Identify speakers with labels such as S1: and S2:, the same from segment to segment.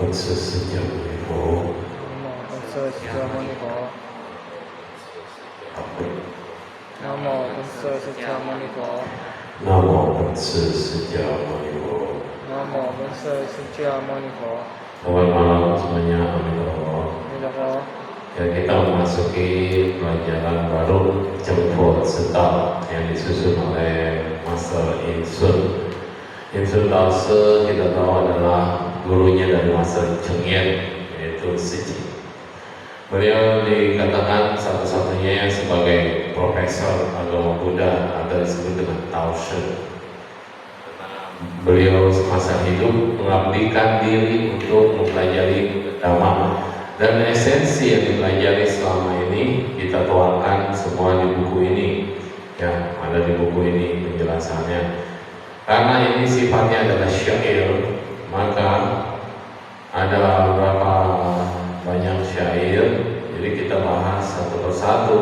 S1: 本师释迦牟尼佛。
S2: 本师释迦牟尼佛。南无本师释迦牟尼佛。
S1: 南无本师释迦牟尼佛。
S2: 南无本师释迦牟尼佛。
S1: Selamat malam semuanya, Amin. Ya, kita memasuki pelajaran baru Jemput Sedap yang disusun oleh Master Insun. Insun Dasa kita tahu adalah gurunya dari Master Cheng Yen, yaitu Siji. Beliau dikatakan satu-satunya sebagai profesor agama Buddha atau disebut dengan Tao Shen. Beliau semasa hidup mengabdikan diri untuk mempelajari Dhamma, dan esensi yang dipelajari selama ini kita tuangkan semua di buku ini. Ya, ada di buku ini penjelasannya. Karena ini sifatnya adalah syair, maka ada beberapa banyak syair, jadi kita bahas satu persatu.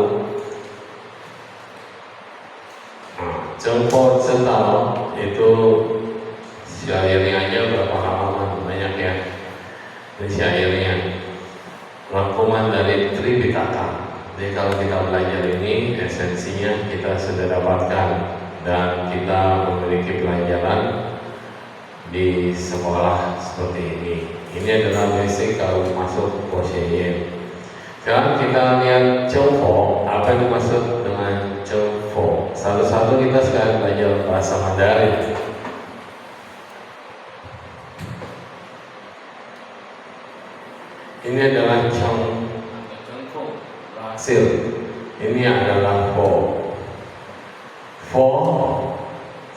S1: Jemput Sedap itu syairnya aja berapa halaman, banyak ya. Ini syairnya rangkuman dari Tripitaka. Jadi kalau kita belajar ini, esensinya kita sudah dapatkan, dan kita memiliki pelajaran di sekolah seperti ini. Ini adalah basic kalau masuk Posyeyen. Sekarang kita lihat Chengfo. Apa yang dimaksud dengan Chengfo? Satu-satu kita sekarang belajar bahasa Mandarin. Ini adalah Chengfo, hasil. Ini adalah Fo. Fo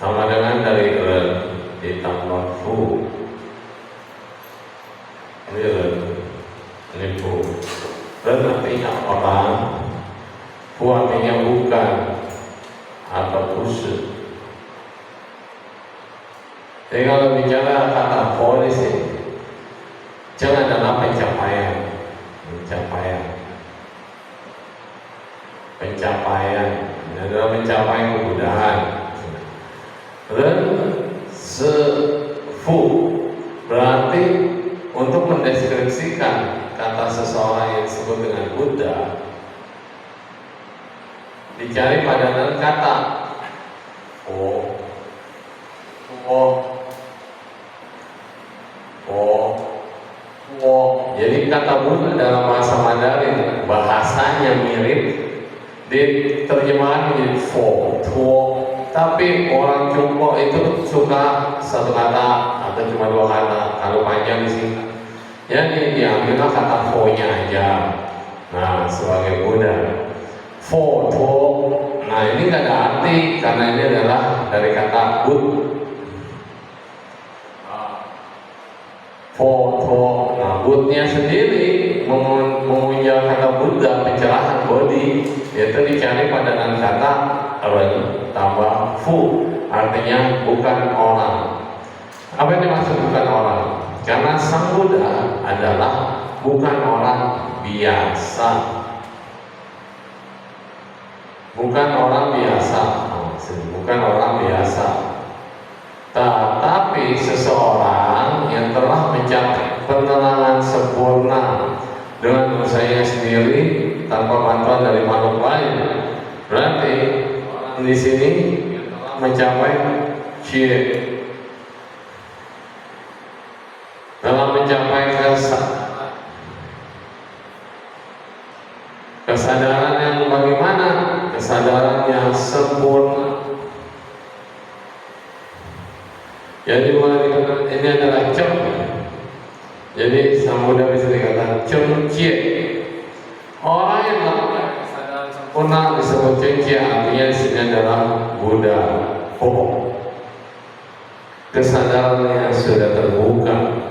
S1: sama dengan dari Ren ditambah Fu. Ini Ren, ini Fu. Ren artinya orang, Fu artinya bukan atau busu. Jadi kalau bicara kata Fo di sini, jangan adalah pencapaian, adalah mencapai kemudahan. Ren se fu berarti untuk mendeskripsikan kata seseorang yang disebut dengan Buddha, dicari padanan kata oh. Jadi kata Buddha dalam bahasa Mandarin bahasanya mirip, diterjemahkan menjadi fo, tuo. Tapi orang Tiongkok itu suka satu kata atau cuma dua kata, kalau panjang disingkat. Jadi diambillah kata fo-nya aja. Nah, sebagai Buddha, fo, tuo. Nah, ini gak ada arti karena ini adalah dari kata Bud. Foto, nah Budnya sendiri mengunjau kata Buddha, pencerahan bodi, yaitu dicari padanan kata Ren tambah Fu, artinya bukan orang. Apa yang dimaksud bukan orang? Karena Sang Buddha adalah bukan orang biasa, bukan orang biasa, bukan orang biasa. Tetapi seseorang yang telah mencapai penerangan sempurna dengan usahanya sendiri tanpa bantuan dari makhluk lain. Berarti di sini mencapai cie. Dalam mencapai kesadaran yang bagaimana? Kesadaran yang sempurna. Jadi ini adalah Cheng. Jadi Sang Buddha bisa dikatakan Cheng Cie. Orang yang melakukan kesadaran sempurna disebut Cheng Cie, artinya di sini adalah Buddha. Oh, kesadarannya sudah terbuka.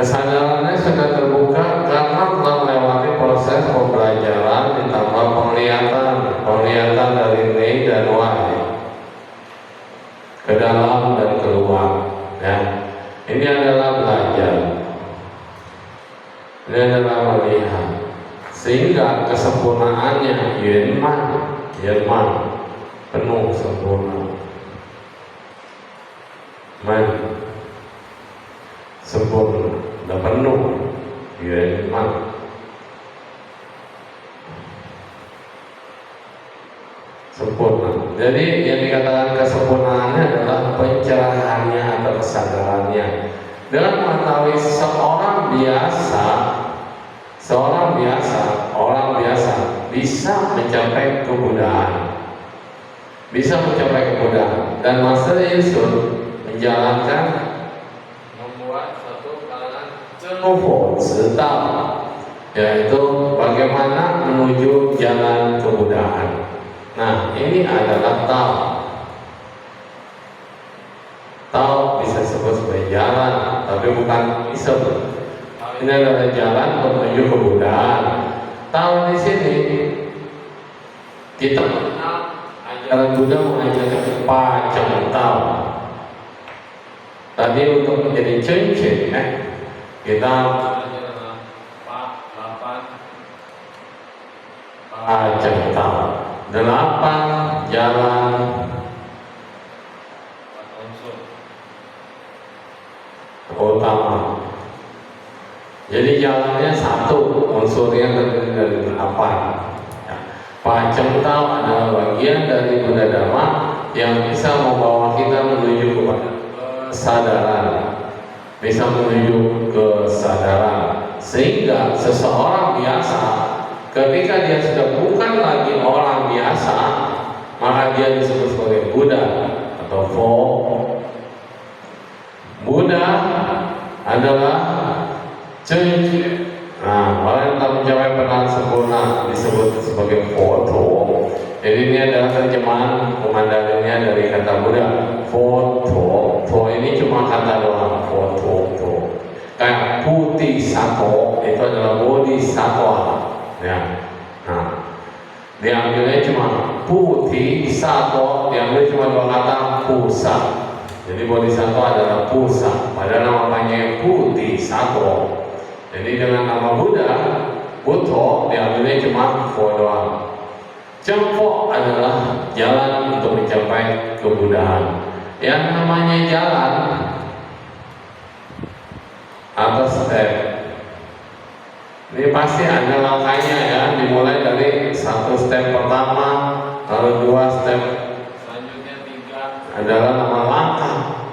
S1: Kesadarannya sudah terbuka karena telah melewati proses pembelajaran ditambah penglihatan dari Nei dan Wai ke dalam dan keluar. Ya, ini adalah belajar, ini adalah melihat, sehingga kesempurnaannya Yuanman penuh sempurna. sempurna, udah penuh, ya mana? Sempurna. Jadi yang dikatakan kesempurnaannya adalah pencerahannya atau kesadarannya. Dengan mengetahui orang biasa bisa mencapai kebudayaan, dan Master Yusuf menjalankan, membuat satu kalangan Zhenufo Zidao, yaitu bagaimana menuju jalan kebudayaan. Nah, ini adalah Tao. Tao bisa disebut sebagai jalan, tapi bukan isem. Ini adalah jalan menuju kebudayaan. Tao di sini kita mengenal ajaran Buddha mengajarkan Pacem Tao. Tadi untuk menjadi cincin, kita belajar 8 Pacem Tao. 8 jalan utama. Jadi jalannya satu, unsurnya terdiri dari 8. Pacem Tao adalah bagian dari Buddha Dhamma yang bisa membawa kita menuju kepada kesadaran, sehingga seseorang biasa ketika dia sudah bukan lagi orang biasa, maka dia disebut sebagai Buddha atau Fo. Buddha adalah cincin. Nah, orang yang telah mencapai penahan sempurna disebut sebagai foto. Jadi ini adalah terjemahan pemandangannya dari kata Buddha. Foto, fo ini cuma kata doang. Foto. Kayak putih sato itu adalah bodhisattva. Ya, nah, diambilnya cuma putih sato, diambil cuma 2 kata pusa. Jadi bodhisattva adalah pusa, padahal namanya putih sato. Jadi dengan nama Buddha, Buddha diambilnya cuma fo doang. Cempo adalah jalan untuk mencapai kebuddhaan. Yang namanya jalan atau step, ini pasti ada langkahnya ya, dimulai dari 1 step pertama, lalu 2 step selanjutnya, 3 adalah nama langkah.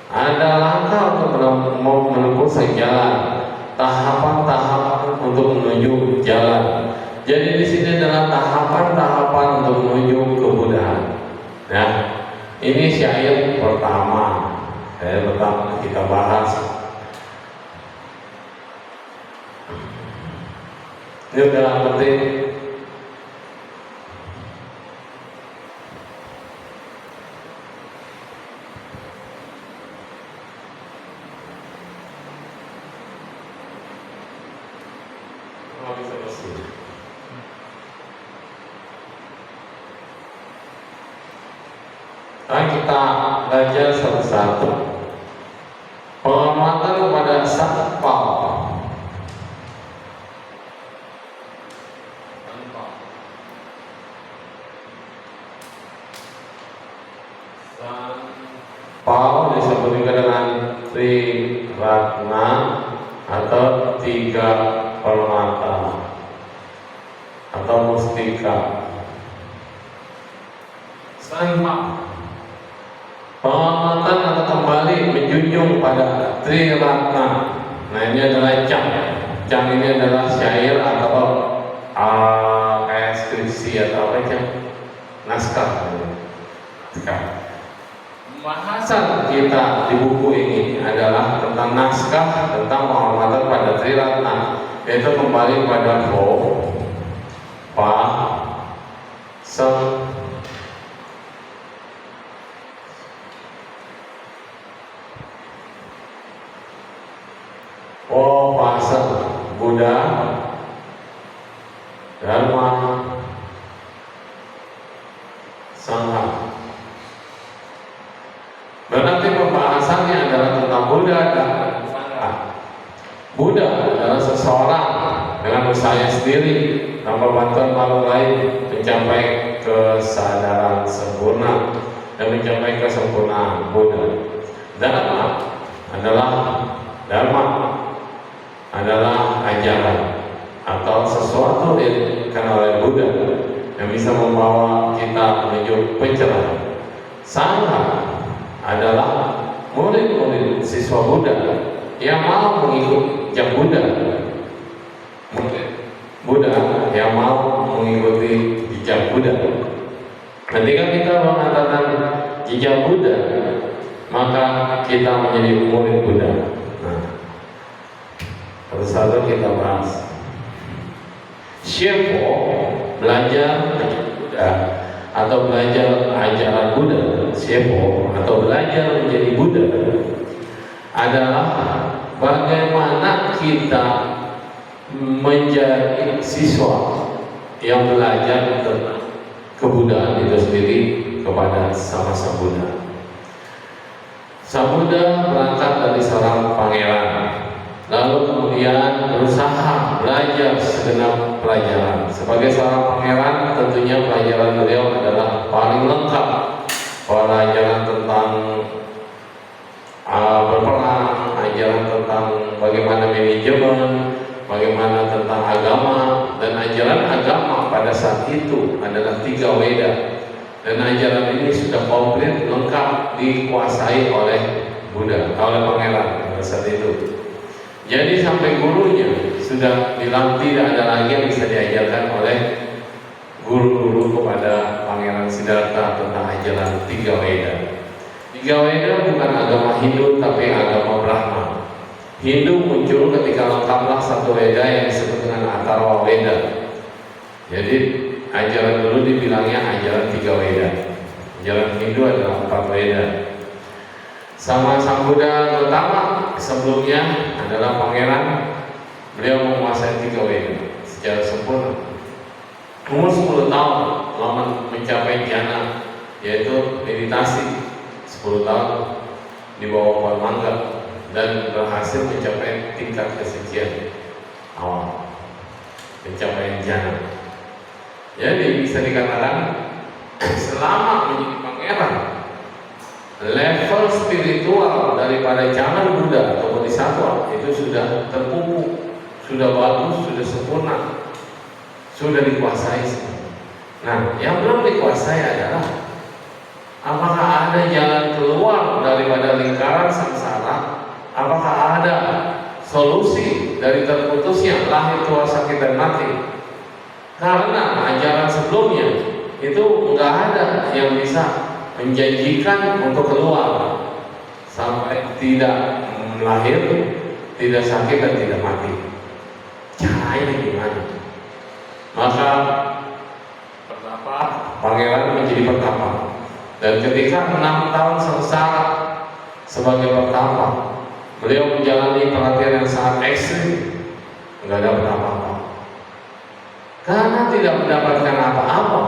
S1: Ada langkah untuk menempuh sejalan, tahapan-tahapan untuk menuju jalan. Jadi di sini adalah tahapan-tahapan untuk menuju kebuddhaan. Nah, ini syair pertama. Kita bahas. Ini udah ngerti? Kita belajar satu-satu. Penghormatan kepada Satpam. Pau disebut juga dengan Triratna atau 3 permata atau mustika. Sanpa, penghormatan atau kembali menjunjung pada Triratna. Nah, ini adalah Cang. Cang ini adalah syair atau kayak skripsi atau apa Cang? Naskah. Pembahasan kita di buku ini adalah tentang naskah tentang penghormatan pada Triratna, yaitu kembali pada Fo, Pa, Sem, O, Pa, Sem, Buddha, Dharma, Sangha. Berarti pembahasannya adalah tentang Buddha dan Sangha. Buddha adalah seseorang dengan usahanya sendiri tanpa bantuan makhluk lain mencapai kesadaran sempurna dan mencapai kesempurnaan Buddha. Dharma adalah Dharma adalah menuju pencerahan. Saya adalah murid-murid siswa Buddha yang mau mengikuti jejak Buddha. Buddha yang mau mengikuti jejak Buddha. Ketika kita mengatakan jejak Buddha, maka kita menjadi murid Buddha. Nah, satu kita bahas. Shepo belajar Buddha atau belajar ajaran Buddha. Shepo atau belajar menjadi Buddha adalah bagaimana kita menjadi siswa yang belajar tentang kebudayaan itu sendiri kepada sama Sang Buddha. Sang Buddha berangkat dari seorang pangeran, lalu kemudian berusaha belajar segenap pelajaran. Sebagai seorang pangeran, tentunya pelajaran beliau adalah paling lengkap. Pelajaran tentang berperang, ajaran tentang bagaimana manajemen, bagaimana tentang agama, dan ajaran agama pada saat itu adalah 3 Weda. Dan ajaran ini sudah komplit, lengkap, dikuasai oleh Buddha, oleh pangeran pada saat itu. Jadi sampai gurunya sudah bilang tidak ada lagi yang bisa diajarkan oleh guru-guru kepada pangeran Siddhartha tentang ajaran 3 Weda. 3 Weda bukan agama Hindu tapi agama Brahma. Hindu muncul ketika lengkaplah 1 Weda yang disebut dengan Atharva Weda. Jadi ajaran dulu dibilangnya ajaran 3 Weda. Ajaran Hindu adalah 4 Weda. Sama Sang Buddha Gautama sebelumnya adalah pangeran. Beliau menguasai 3 Weda secara sempurna. Umur 10 tahun lama mencapai jhana, yaitu meditasi. 10 tahun di bawah pohon mangga dan berhasil mencapai tingkat kesucian awal, pencapaian jhana. Jadi bisa dikatakan selama menjadi pangeran, level spiritual daripada zaman Buddha atau Bodhisattva itu sudah terpupuk, sudah bagus, sudah sempurna, sudah dikuasai. Nah, yang belum dikuasai adalah apakah ada jalan keluar daripada lingkaran samsara? Apakah ada solusi dari terputusnya lahir, tua, sakit, dan mati? Karena ajaran sebelumnya itu nggak ada yang bisa menjanjikan untuk keluar sampai tidak lahir, tidak sakit, dan tidak mati. Caranya gimana? Maka pertapa pangeran menjadi pertapa, dan ketika 6 tahun sengsara sebagai pertapa, beliau menjalani pelatihan yang sangat ekstrim, nggak dapat apa-apa. Karena tidak mendapatkan apa-apa,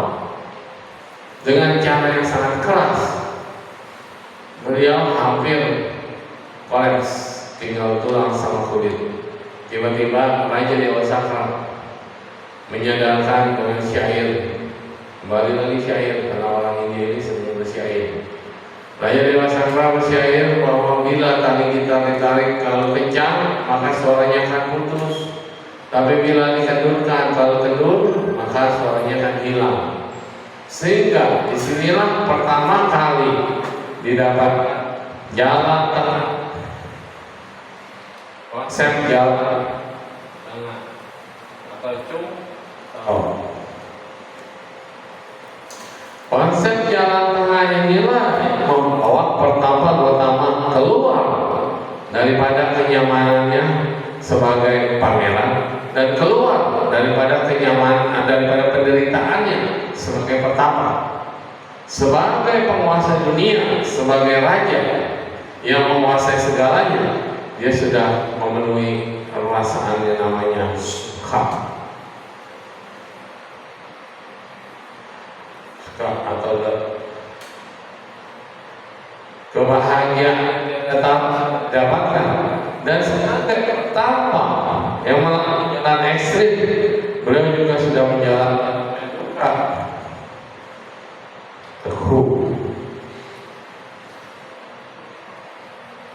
S1: dengan cara yang sangat keras, beliau hampir kolaps, tinggal tulang sama kulit. Tiba-tiba Raja Dewa Sakra menyadarkan dengan syair, kembali lagi syair karena orang India ini sering bersyair. Raja Dewa Sakra bersyair bahwa bila tali gitar ditarik kalau kencang maka suaranya akan putus. Tapi bila dikendurkan, kalau kendur, maka suaranya akan hilang. Sehingga disinilah pertama kali didapatkan jalan tengah, konsep jalan tengah atau konsep jalan tengah inilah yang membawa pertama keluar daripada kenyamanannya sebagai pangeran dan keluar daripada kenyamanan, daripada penderitaannya sebagai pertapa, sebagai penguasa dunia, sebagai raja yang menguasai segalanya. Dia sudah memenuhi perasaan yang namanya sukha atau kebahagiaan yang tetap dapatkan. Dan sebagai pertapa yang melakukan jalan ekstrim, beliau juga sudah menjalankan teguh.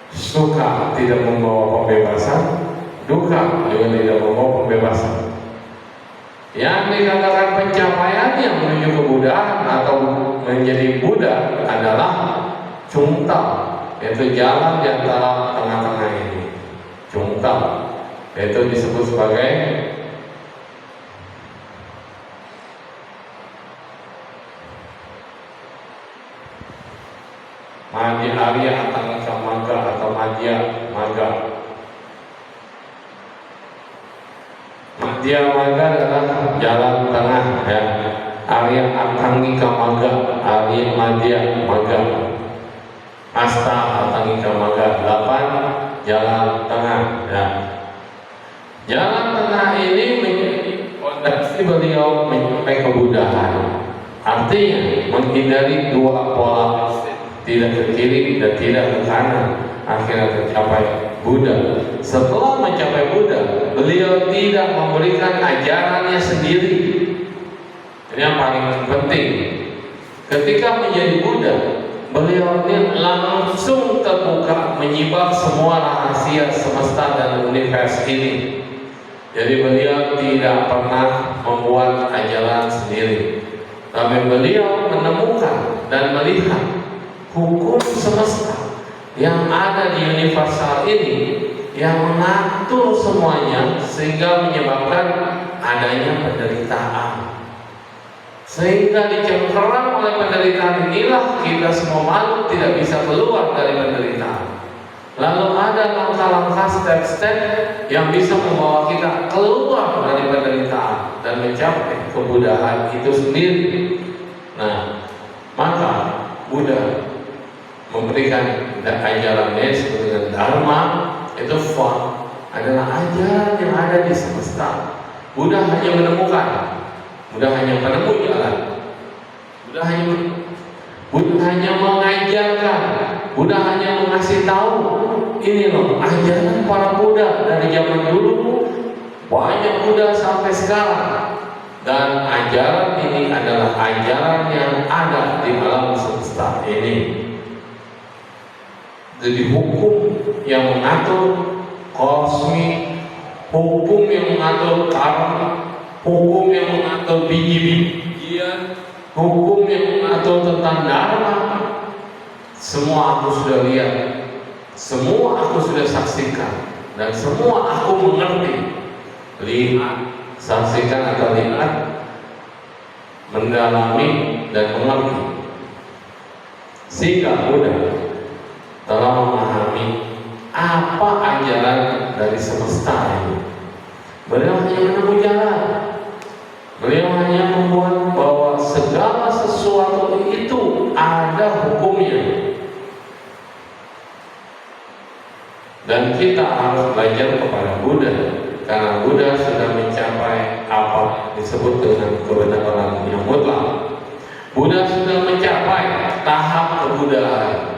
S1: Suka tidak membawa pembebasan, duka juga tidak membawa pembebasan. Yang dikatakan pencapaian yang menuju kebuddhaan atau menjadi Buddha adalah cungtang, yaitu jalan di antara tengah-tengah ini. Cungtang, yaitu disebut sebagai Madhya Arya Atangika Magga atau Madhya Magga. Madhya Magga adalah jalan tengah, ya. Arya Atangika Magga, Arya Madhya Magga. Asta Atangika Magga, 8 jalan tengah, ya. Jalan tengah ini menjadi fondasi beliau mencapai kebuddhaan. Artinya menghindari dua pola, tidak ke kiri dan tidak ke kanan, akhirnya tercapai Buddha. Setelah mencapai Buddha, beliau tidak memberikan ajarannya sendiri. Ini yang paling penting. Ketika menjadi Buddha, beliau ini langsung terbuka menyimak semua rahasia semesta dan universe ini. Jadi beliau tidak pernah membuat ajaran sendiri, tapi beliau menemukan dan melihat hukum semesta yang ada di universal ini yang mengatur semuanya sehingga menyebabkan adanya penderitaan. Sehingga dicengkeram oleh penderitaan inilah kita semua makhluk tidak bisa keluar dari penderitaan. Lalu ada langkah-langkah step-step yang bisa membawa kita keluar dari penderitaan dan mencapai kebuddhaan itu sendiri. Nah, maka Buddha memberikan ajarannya seperti dengan Dharma, itu font adalah ajaran yang ada di semesta. Buddha hanya menemukan, Buddha hanya penemu jalan, Buddha hanya mengajarkan, Buddha hanya mengasih tahu. Ini loh ajaran para Buddha dari zaman dulu, banyak Buddha sampai sekarang. Dan ajaran ini adalah ajaran yang ada di alam semesta ini. Jadi hukum yang mengatur kosmik, hukum yang mengatur karma, hukum yang mengatur biji-bijian, hukum yang mengatur tentang dharma, semua aku sudah lihat, semua aku sudah saksikan, dan semua aku mengerti. Lihat, saksikan atau lihat, mendalami dan mengerti. Sehingga Buddha telah memahami apa ajaran dari semesta ini. Beliau hanya menemui jalan. Beliau hanya membuat bahwa segala sesuatu itu ada hukumnya. Dan kita harus belajar kepada Buddha, karena Buddha sudah mencapai apa disebut dengan kebenaran yang mutlak. Buddha sudah mencapai tahap kebuddhaan.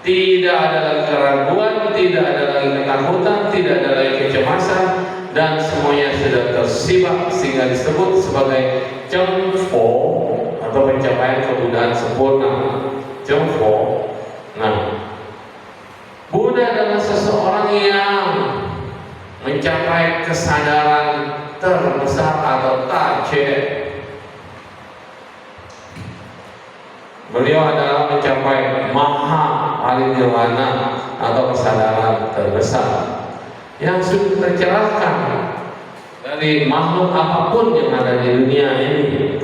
S1: Tidak ada lagi keraguan, tidak ada lagi ketakutan, tidak ada lagi kecemasan, dan semuanya sudah tersibak sehingga disebut sebagai Chengfo atau pencapaian kebuddhaan sempurna. Chengfo. Nah, Buddha adalah seseorang yang mencapai kesadaran terbesar atau tache. Beliau adalah mencapai maha parinirvana atau kesadaran terbesar yang sudah tercerahkan dari makhluk apapun yang ada di dunia ini.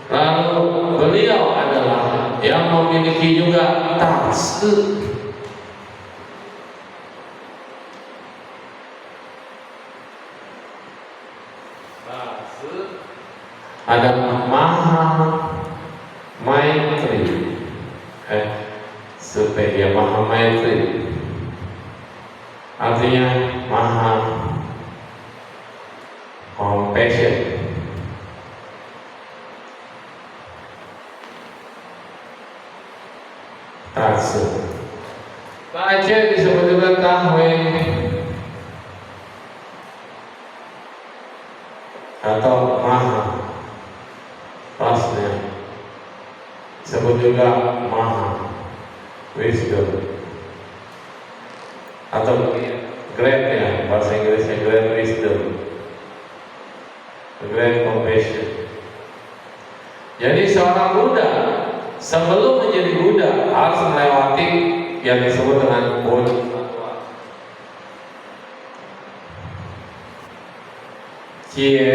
S1: Lalu beliau adalah yang memiliki juga tafsir. Ada maha Maitri, supaya Maha Maitri, artinya Maha Compassion. Tatsum. Tache disebut juga Tahwe atau Maha. Pasnya disebut juga Maha Wisdom atau Great, ya, bahasa Inggrisnya Great Wisdom. The Great Compassion. Jadi seorang Buddha sebelum menjadi Buddha harus melewati yang disebut dengan bodhisattva. Jie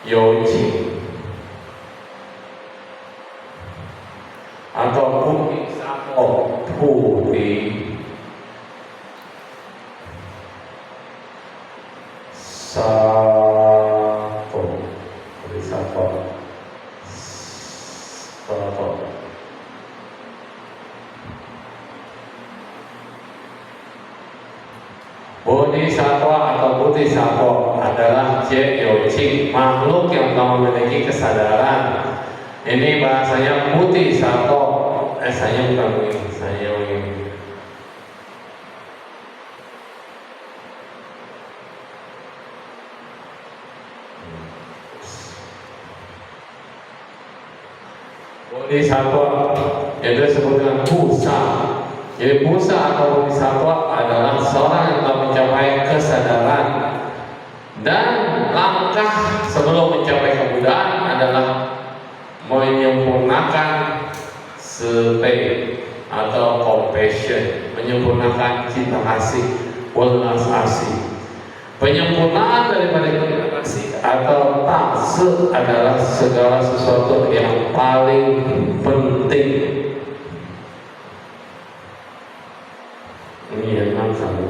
S1: you qing atau bodhisattva Budi Sato Bodhisattva Sato. Bodhisattva atau Bodhisattva adalah Jie-Yo-Ching, makhluk yang telah memiliki kesadaran. Ini bahasanya Bodhisattva. Saya bukan begini, saya begini. Bodhisattva itu disebut dengan Busa. Jadi Busa atau Bodhisattva adalah seorang yang telah mencapai kesadaran, dan langkah sebelum mencapai kebuddhaan adalah menyempurnakan sepe atau compassion, menyempurnakan cinta kasih, welas asih. Penyempurnaan daripada cinta kasih atau tase adalah segala sesuatu yang paling penting. Ini yang enam sambung.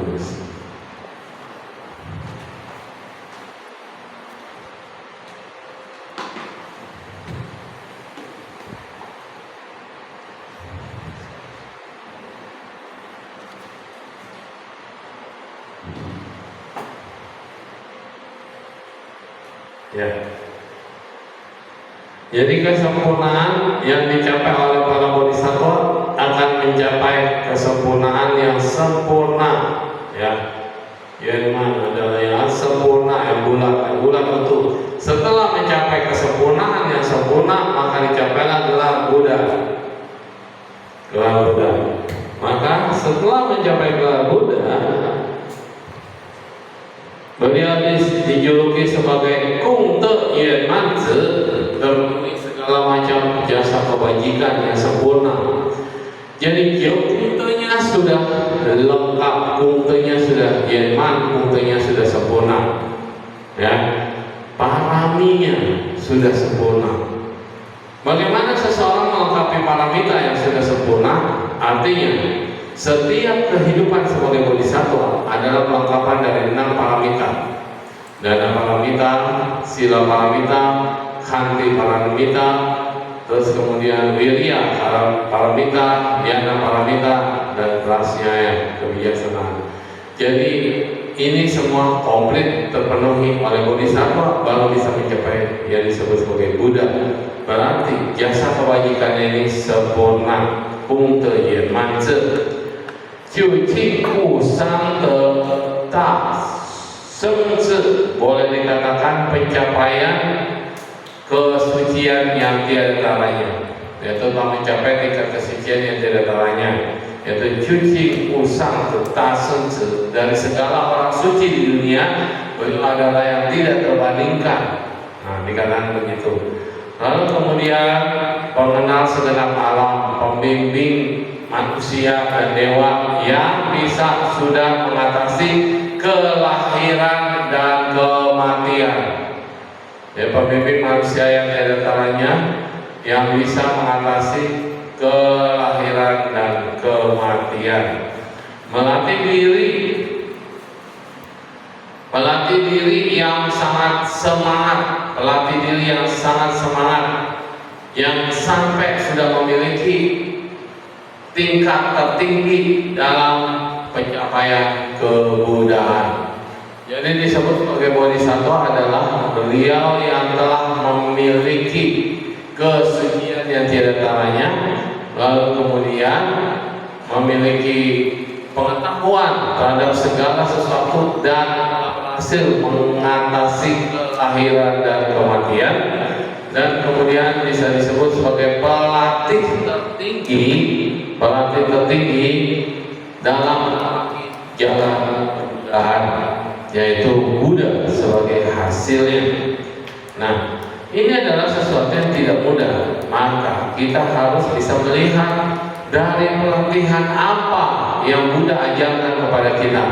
S1: Ya. Jadi kesempurnaan yang dicapai oleh para bodhisattva akan mencapai kesempurnaan yang sempurna, ya. Yang mana adalah yang sempurna, yang bulat itu. Setelah mencapai kesempurnaan yang sempurna, maka dicapailah gelar Buddha. Gelar Buddha. Maka setelah mencapai gelar Buddha, beliau dijuluki sebagai Kung Te Yen Man Zi, terpenuhi segala macam jasa kebajikan yang sempurna. Jadi Kung-nya sudah lengkap, Kung-nya sudah Yen Man, Kung-nya sudah sempurna, ya. Paraminya sudah sempurna. Bagaimana seseorang melengkapi paramita yang sudah sempurna? Artinya setiap kehidupan sebagai bodhisattva adalah pelengkapan dari 6 paramita. Dana paramita, sila paramita, khanti paramita, terus kemudian wirya paramita, dhyana paramita, dan prasya kebijaksanaan. Jadi ini semua komplit terpenuhi oleh bodhisattva baru bisa mencapai yang disebut sebagai Buddha. Berarti jasa kebajikannya ini sempurna. Kung Te Yen Man Zi Jiu Qing Wu Sang De Ta Seng Zi, boleh dikatakan pencapaian kesucian yang tiada taranya, yaitu telah mencapai tingkat kesucian yang tiada taranya, yaitu Jiu Qing Wu Sang De Ta Seng Zi. Dari segala orang suci di dunia, beliau adalah yang tidak terbandingkan. Nah, dikatakan begitu. Lalu kemudian pengenal segenap alam, pembimbing manusia dan dewa yang bisa sudah mengatasi kelahiran dan kematian. Ya, pembimbing manusia yang tiada taranya yang bisa mengatasi kelahiran dan kematian. Melatih diri yang sangat semangat, yang sampai sudah memiliki tingkat tertinggi dalam pencapaian kebuddhaan. Jadi disebut sebagai bodhisattva adalah beliau yang telah memiliki kesucian yang tiada taranya, lalu kemudian memiliki pengetahuan terhadap segala sesuatu dan berhasil mengatasi kelahiran dan kematian, dan kemudian bisa disebut sebagai pelatih tertinggi dalam jalan kebuddhaan. yaitu Buddha sebagai hasilnya. Nah, ini adalah sesuatu yang tidak mudah, maka kita harus bisa melihat dari pelatihan apa yang Buddha ajarkan kepada kita.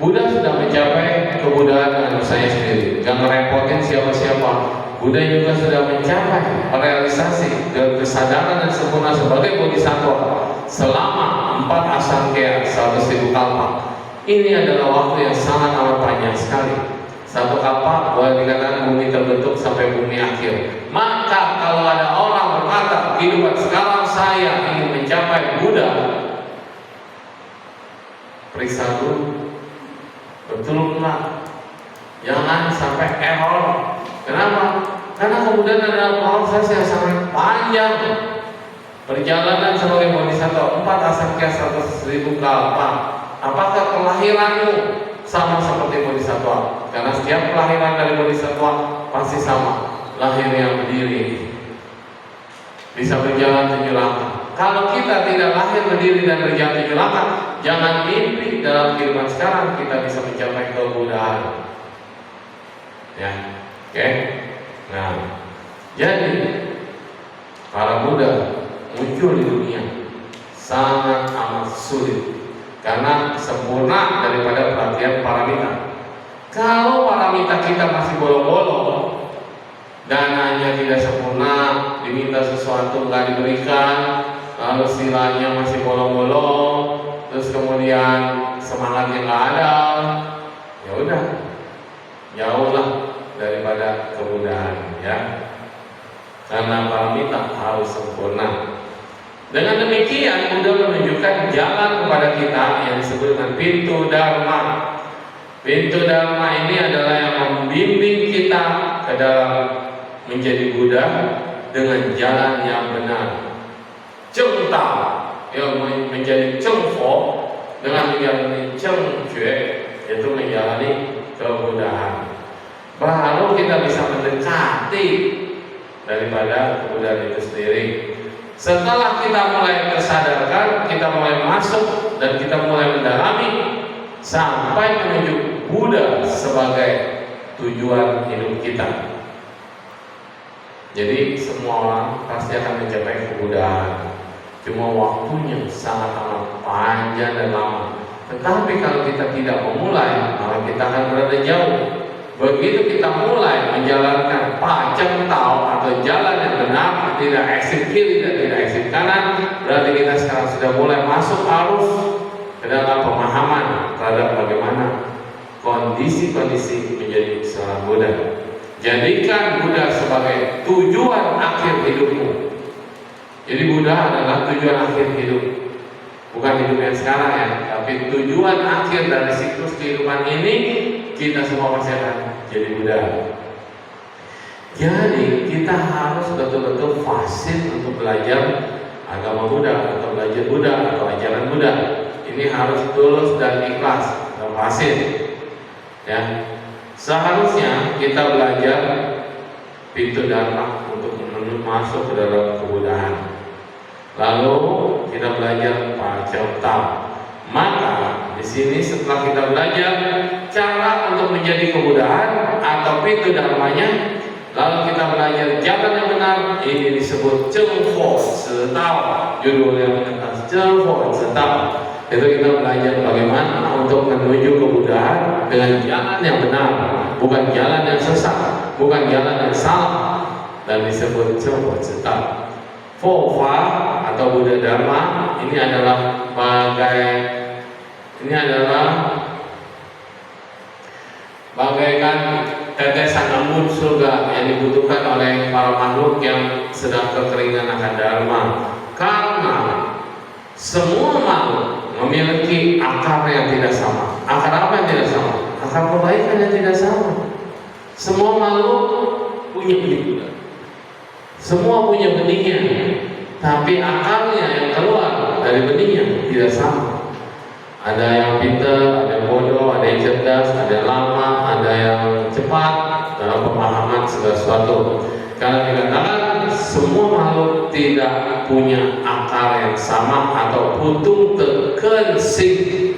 S1: Buddha sudah mencapai kebudayaan dengan usahanya sendiri, gak ngerepotin siapa-siapa. Buddha juga sudah mencapai realisasi dan kesadaran yang sempurna sebagai bodhisattva selama 4 asangkaya 100.000 kalpa. Ini adalah waktu yang sangat amat panjang sekali. 1 kalpa boleh dikatakan bumi terbentuk sampai bumi akhir. Maka kalau ada orang berkata kehidupan sekarang saya ingin mencapai Buddha, periksa dulu betul-betul, jangan sampai error. Kenapa? Karena kemudian adalah proses yang sangat panjang. Perjalanan sebagai bodhisattva 4 asangkaya 100.000 kalpa. Apakah kelahiranmu sama seperti bodhisattva? Karena setiap kelahiran dari bodhisattva pasti sama, lahir yang berdiri, bisa berjalan 7 langkah. Kalau kita tidak lahir berdiri dan berjalan 7 langkah, jangan mimpi dalam kehidupan sekarang kita bisa mencapai kebuddhaan. Ya, oke. Nah, jadi para Buddha muncul di dunia sangat amat sulit karena sempurna daripada pelatihan paramita. Kalau paramita kita masih bolong-bolong, dananya tidak sempurna, diminta sesuatu nggak diberikan, lalu silanya masih bolong-bolong, terus kemudian semangatnya nggak ada, ya udah, jauhlah daripada kemudahan, ya. Karena paramita harus sempurna. Dengan demikian, Buddha menunjukkan jalan kepada kita yang disebut dengan pintu Dharma. Pintu Dharma ini adalah yang membimbing kita ke dalam menjadi Buddha dengan jalan yang benar. Zheng Dao yang menjadi Zheng Fo dengan menjalani Zheng Jue, yaitu menjalani kebuddhaan. Baru kita bisa mendekati daripada kebuddhaan itu sendiri. Setelah kita mulai tersadarkan, kita mulai masuk dan kita mulai mendalami sampai menuju Buddha sebagai tujuan hidup kita. Jadi semua orang pasti akan mencapai kebuddhaan. Cuma waktunya sangat amat panjang dan lama. Tetapi kalau kita tidak memulai, maka kita akan berada jauh. Begitu kita mulai menjalankan Paceng Tao atau jalan yang benar, tidak ekstrim kiri dan tidak ekstrim kanan, berarti kita sekarang sudah mulai masuk arus ke dalam pemahaman terhadap bagaimana kondisi-kondisi menjadi seorang Buddha. Jadikan Buddha sebagai tujuan akhir hidupmu. Jadi Buddha adalah tujuan akhir hidup, bukan hidup yang sekarang ya, tapi tujuan akhir dari siklus kehidupan ini. Kita semua pasti akan jadi Buddha. Jadi kita harus betul-betul fasih untuk belajar agama Buddha atau belajar Buddha atau ajaran Buddha. Ini harus tulus dan ikhlas dan fasih. Ya, seharusnya kita belajar pintu Dharma untuk masuk ke dalam kebuddhaan. Lalu kita belajar Paceng Tao. Maka di sini setelah kita belajar cara untuk menjadi kebuddhaan atau pintu dharmanya, lalu kita belajar jalan yang benar, ini disebut Zheng Fo Zhi Dao. Judul yang atas Zheng Fo Zhi Dao. Itu kita belajar bagaimana untuk menuju kebuddhaan dengan jalan yang benar, bukan jalan yang sesat, bukan jalan yang salah, dan disebut Zheng Fo Zhi Dao. Fo Fa atau Buddha Dharma ini adalah bagaikan tetesan embun surga yang dibutuhkan oleh para makhluk yang sedang kekeringan akan Dharma. Karena semua makhluk memiliki akar yang tidak sama. Akar apa yang tidak sama? Akar kebaikan yang tidak sama. Semua makhluk punya benih. Semua punya benihnya, tapi akarnya yang keluar dari benihnya tidak sama. Ada yang pintar, ada yang bodoh, ada yang cerdas, ada yang lama, ada yang cepat dalam pemahaman segala sesuatu. Karena dikatakan semua makhluk tidak punya akar yang sama atau putung tekensing.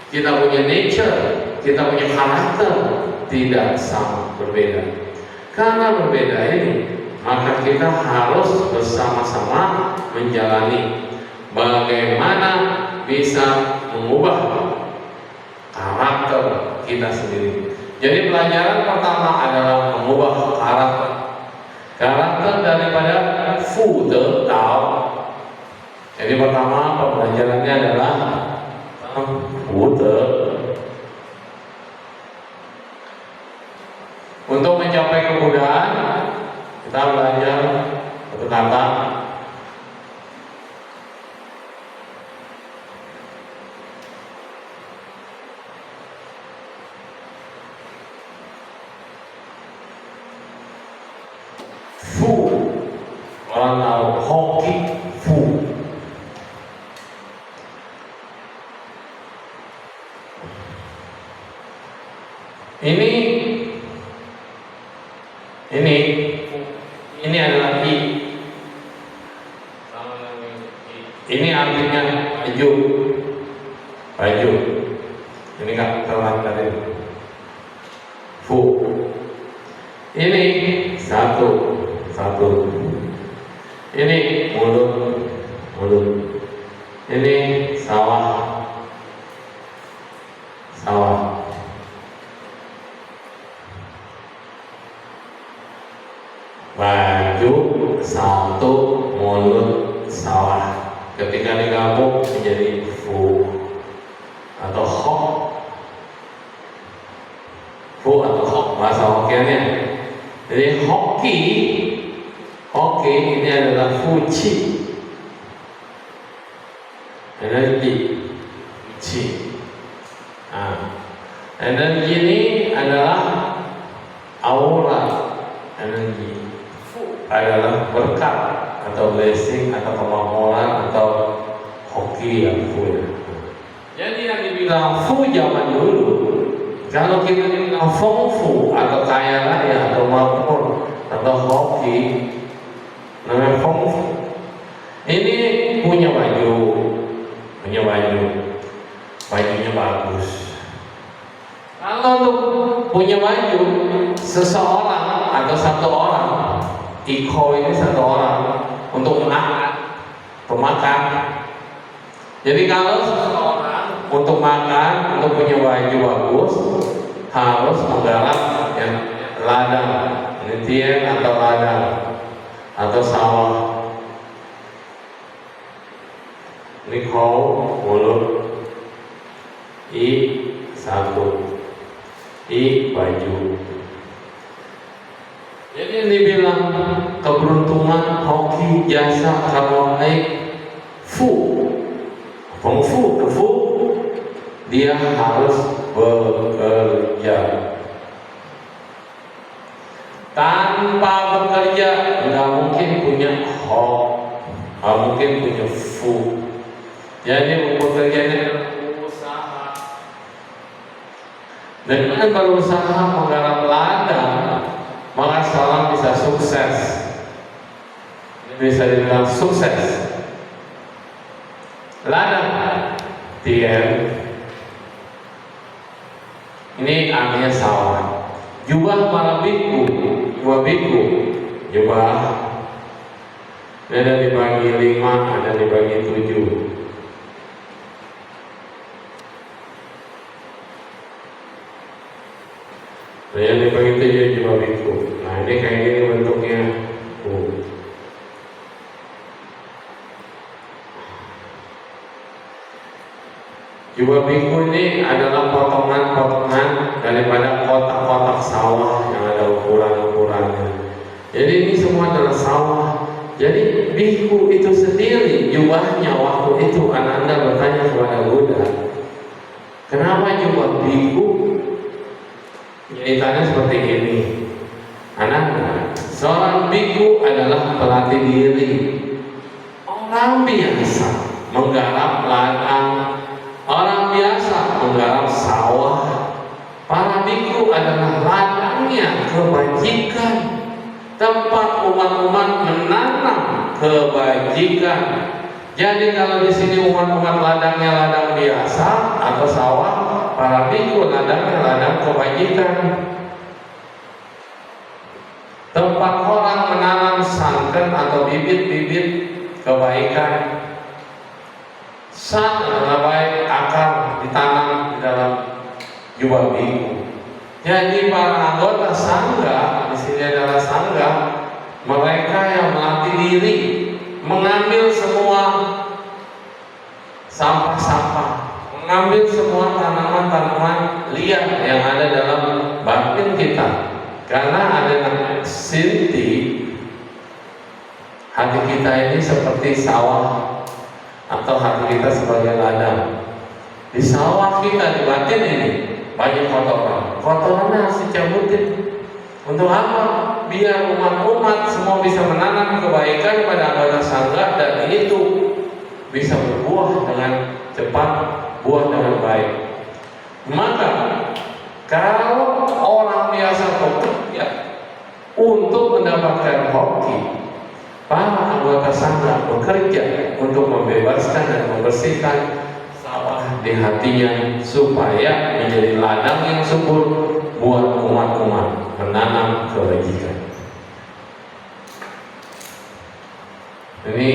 S1: Kita punya nature, kita punya karakter tidak sama, berbeda. Karena berbeda ini, maka kita harus bersama-sama menjalani bagaimana bisa mengubah karakter kita sendiri. Jadi pelajaran pertama adalah mengubah karakter. Karakter daripada Fu De Tao. Jadi pertama pembelajarannya adalah Fu De. Untuk mencapai kemudahan, kita belajar satu kata. Fu, orang tahu hoki fu. Ini adalah i. Ini artinya baju. Baju. Ini kan telan tadi. Fu. Ini satu. Ini mulut. Ini sawah. Baju, satu, mulut, sawah. Ketika digabung menjadi fu atau hok. Fu atau hok bahasa Hokkiannya. Jadi hoki ini adalah fuci, energi, chi. Energi ini adalah aura, energi. Adalah berkat atau blessing atau kemakmuran atau hoki yang fu. Jadi yang dibilang fu zaman dulu, kalau kita dibilang fengfu atau kaya raya atau makmur atau hoki, namanya fengfu. Ini punya baju, bajunya bagus. Kalau untuk punya baju seseorang atau satu orang, Iko ini satu orang untuk pemakan. Jadi kalau seseorang untuk makan, untuk punya baju bagus, harus menggarap yang ladang, nitien atau ladang atau sawah. Ini kau mulut, i satu, i baju. Jadi yang dibilang keberuntungan, hoki, jasa, kalau naik fu, fengfu, kefu, dia harus bekerja. Tanpa bekerja nggak mungkin punya hok, nggak mungkin punya fu. Jadi bekerjanya usaha. Dengan berusaha menggarap ladang, maka seorang bisa sukses. Bisa dibilang sukses. Ladang, tien. Ini artinya sawah. Jubah para biku, jubah. Ada dibagi 5, ada dibagi 7. Yang dibagi 7 jubah biku. Nah ini kayak gini bentuknya. Jubah biku ini adalah potongan-potongan daripada kotak-kotak sawah yang ada ukuran-ukurannya. Jadi ini semua adalah sawah. Jadi biku itu sendiri jubahnya waktu itu Ananda bertanya kepada Buddha, kenapa jubah biku? Ceritanya seperti ini. Ananda, seorang biku adalah pelatih diri. Orang biasa menggarap ladang. Orang biasa menggarap sawah. Para biku adalah ladangnya kebajikan, tempat umat-umat menanam kebajikan. Jadi kalau di sini umat-umat ladangnya ladang biasa atau sawah, para biku ladangnya kebajikan. Tempat orang menanam sanken atau bibit-bibit kebaikan. San adalah baik, akar ditanam di dalam jubah biku. Jadi para anggota sangga, di sini adalah sangga, mereka yang melatih diri mengambil semua sampah-sampah, mengambil semua tanaman-tanaman liar yang ada dalam batin kita. Karena ada namanya sinti, hati kita ini seperti sawah atau hati kita sebagai ladang. Di sawah kita, di batin ini banyak kotoran. Kotorannya harus dicabutin. Untuk apa? Biar umat-umat semua bisa menanam kebaikan pada anggota sangga dan itu bisa berbuah dengan cepat, buah dengan baik. Maka kalau orang biasa bekerja untuk mendapatkan hoki, para anggota sangga bekerja untuk membebaskan dan membersihkan sawah di hatinya supaya menjadi ladang yang subur buat umat-umat menanam kebajikan. Ini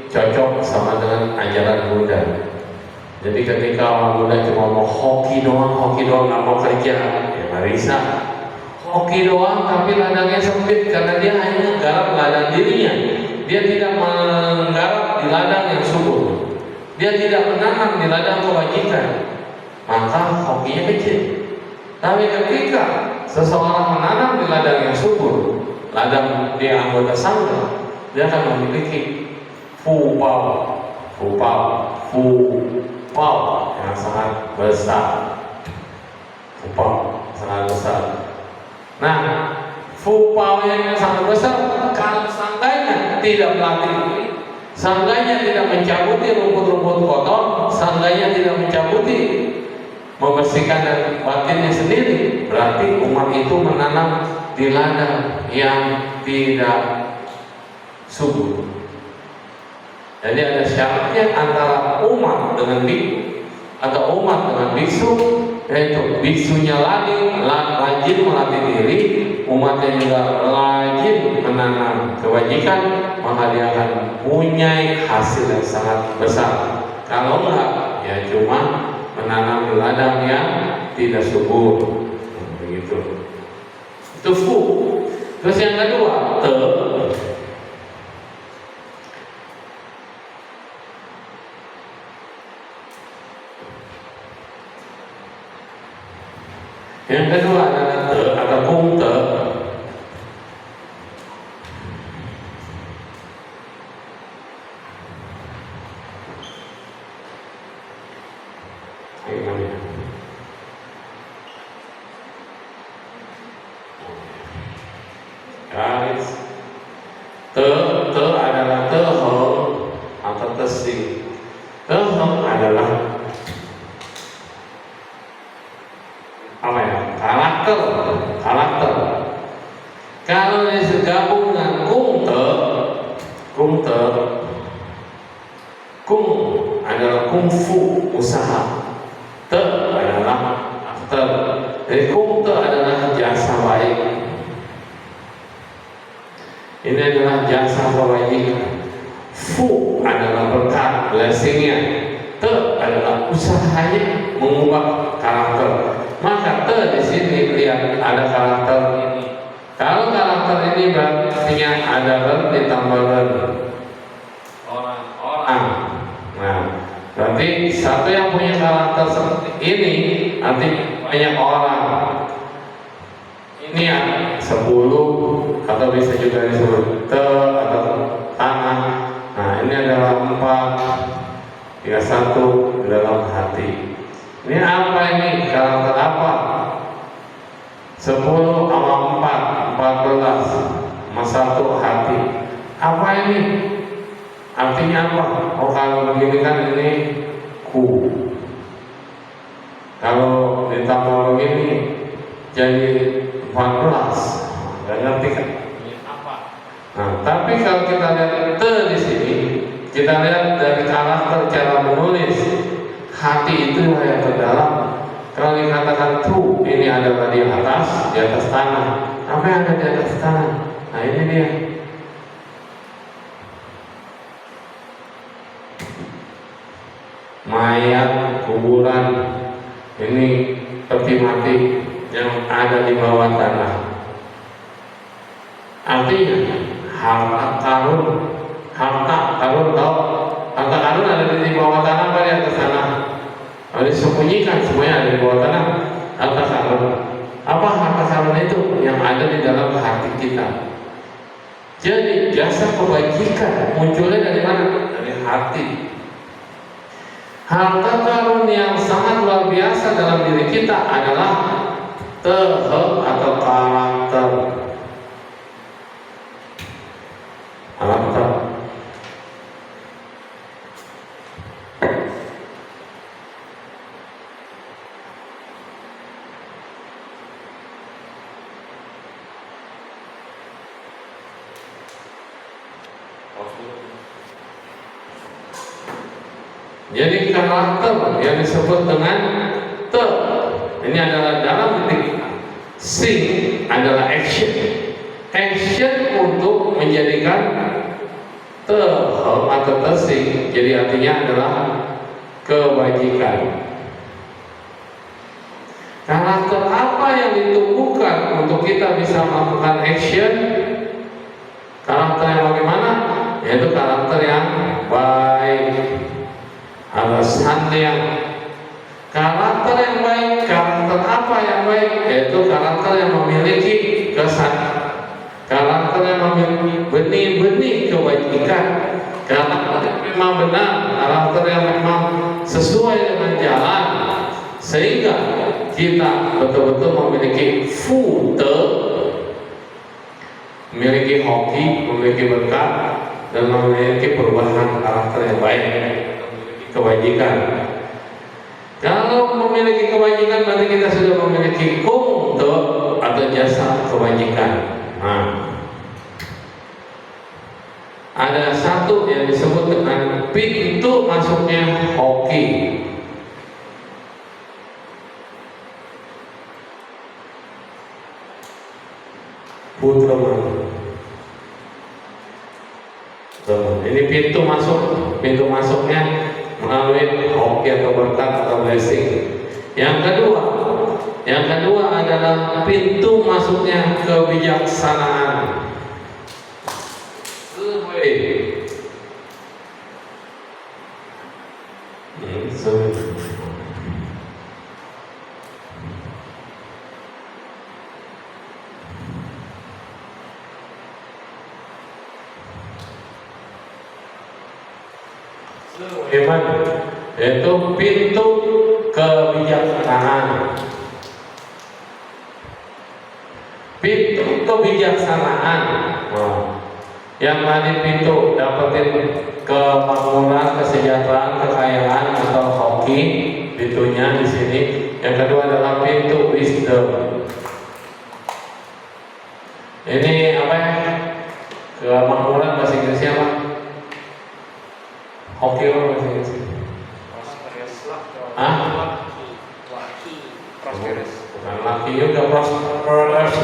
S1: cocok sama dengan ajaran Buddha. Jadi ketika orang Buddha cuma mau hoki doang nggak mau kerja, ya nggak bisa. Hoki doang tapi ladangnya sempit karena dia hanya garap ladang dirinya. Dia tidak menggarap di ladang yang subur. Dia tidak menanam di ladang kebajikan. Maka hokinya kecil. Tapi ketika seseorang menanam di ladang yang subur, ladang dia anggota sangga, dia akan memiliki fupao yang sangat besar. Fupao sangat besar. Nah, fupao yang sangat besar, kalau sangganya tidak melatih, sangganya tidak mencabuti rumput-rumput kotor, sangganya tidak mencabuti, membersihkan dan batinnya sendiri, berarti umat itu menanam di ladang yang tidak subur. Jadi ada syaratnya antara umat dengan biku atau umat dengan biksu, yaitu biksunya rajin melatih diri, umatnya juga rajin menanam kebajikan, maka dia akan punya hasil yang sangat besar. Kalau enggak, ya cuma menanam di ladang yang tidak subur. Begitu. Itu fu. Terus yang kedua, te. Yang kedua adalah te atau kung te. Guys, te adalah teheng atau tesing. Teheng adalah apa ya? Karakter. Kalau digabung dengan kung adalah kungfu, usaha. Te adalah after. Jadi kung te adalah jasa baik. Ini adalah jasa kebajikan. Fu adalah berkat, blessingnya. Te adalah usahanya mengubah karakter. Maka te di sini lihat ada karakter ini. Kalau karakter ini berarti ada ren ditambah ren. Orang. Nah, berarti satu yang punya karakter seperti ini nanti banyak orang. Ini ya 10 atau bisa juga disebut te atau tanah. Nah, ini adalah 4 1 di dalam hati. Ini apa ini? Karakter apa? 10 sama 4 14 sama 1 hati. Apa ini? Artinya apa? Oh, kalau begini kan ini ku. Kalau ditambah begini jadi 14. Gak ngerti kan? Apa? Nah, tapi kalau kita lihat te di sini, kita lihat dari karakter cara menulis, hati itu yang terdalam. Kalau dikatakan tuh ini adalah di atas tanah. Apa yang ada di atas tanah? Nah ini dia. Mayat, kuburan, ini peti mati yang ada di bawah tanah. Artinya harta karun tahu, harta karun ada di bawah tanah apa di atas tanah? Kalau disembunyikan semuanya ada di bawah tanah. Harta karun. Apa harta karun itu? Yang ada di dalam hati kita. Jadi jasa kebajikan munculnya dari mana? Dari hati. Harta karun yang sangat luar biasa dalam diri kita adalah atau karakter. Jadi karakter yang disebut dengan ini adalah dalam titik sing adalah action untuk menjadikan atau tersing. Jadi artinya adalah kebajikan. Karakter apa yang ditumbuhkan untuk kita bisa melakukan action? Karakter yang bagaimana? Yaitu karakter yang baik. Alasan yang karakter yang baik, karakter apa yang baik? Yaitu karakter yang memiliki karakter yang memiliki benih-benih kebajikan, karakter yang memang benar, karakter yang memang sesuai dengan jalan, sehingga kita betul-betul memiliki memiliki hoki, memiliki berkat, dan memiliki perubahan karakter yang baik. Kebajikan. Kalau memiliki kebajikan berarti kita sudah memiliki atau jasa kebajikan. Nah, ada satu yang disebut dengan pintu masuknya hoki. Putra ini pintu masuknya melalui hoki atau berkat atau blessing. Yang kedua adalah pintu masuknya kebijaksanaan. Yaitu pintu kebijaksanaan. Pintu kebijaksanaan. Yang tadi pintu dapetin kemakmuran, kesejahteraan, kekayaan atau hoki, pintunya di sini. Yang kedua adalah pintu wisdom. Ini apa ya? Kemakmuran bahasa Inggrisnya apa? Hoki apa bahasa Inggrisnya? Prosperous. Bukan laki juga prosperous.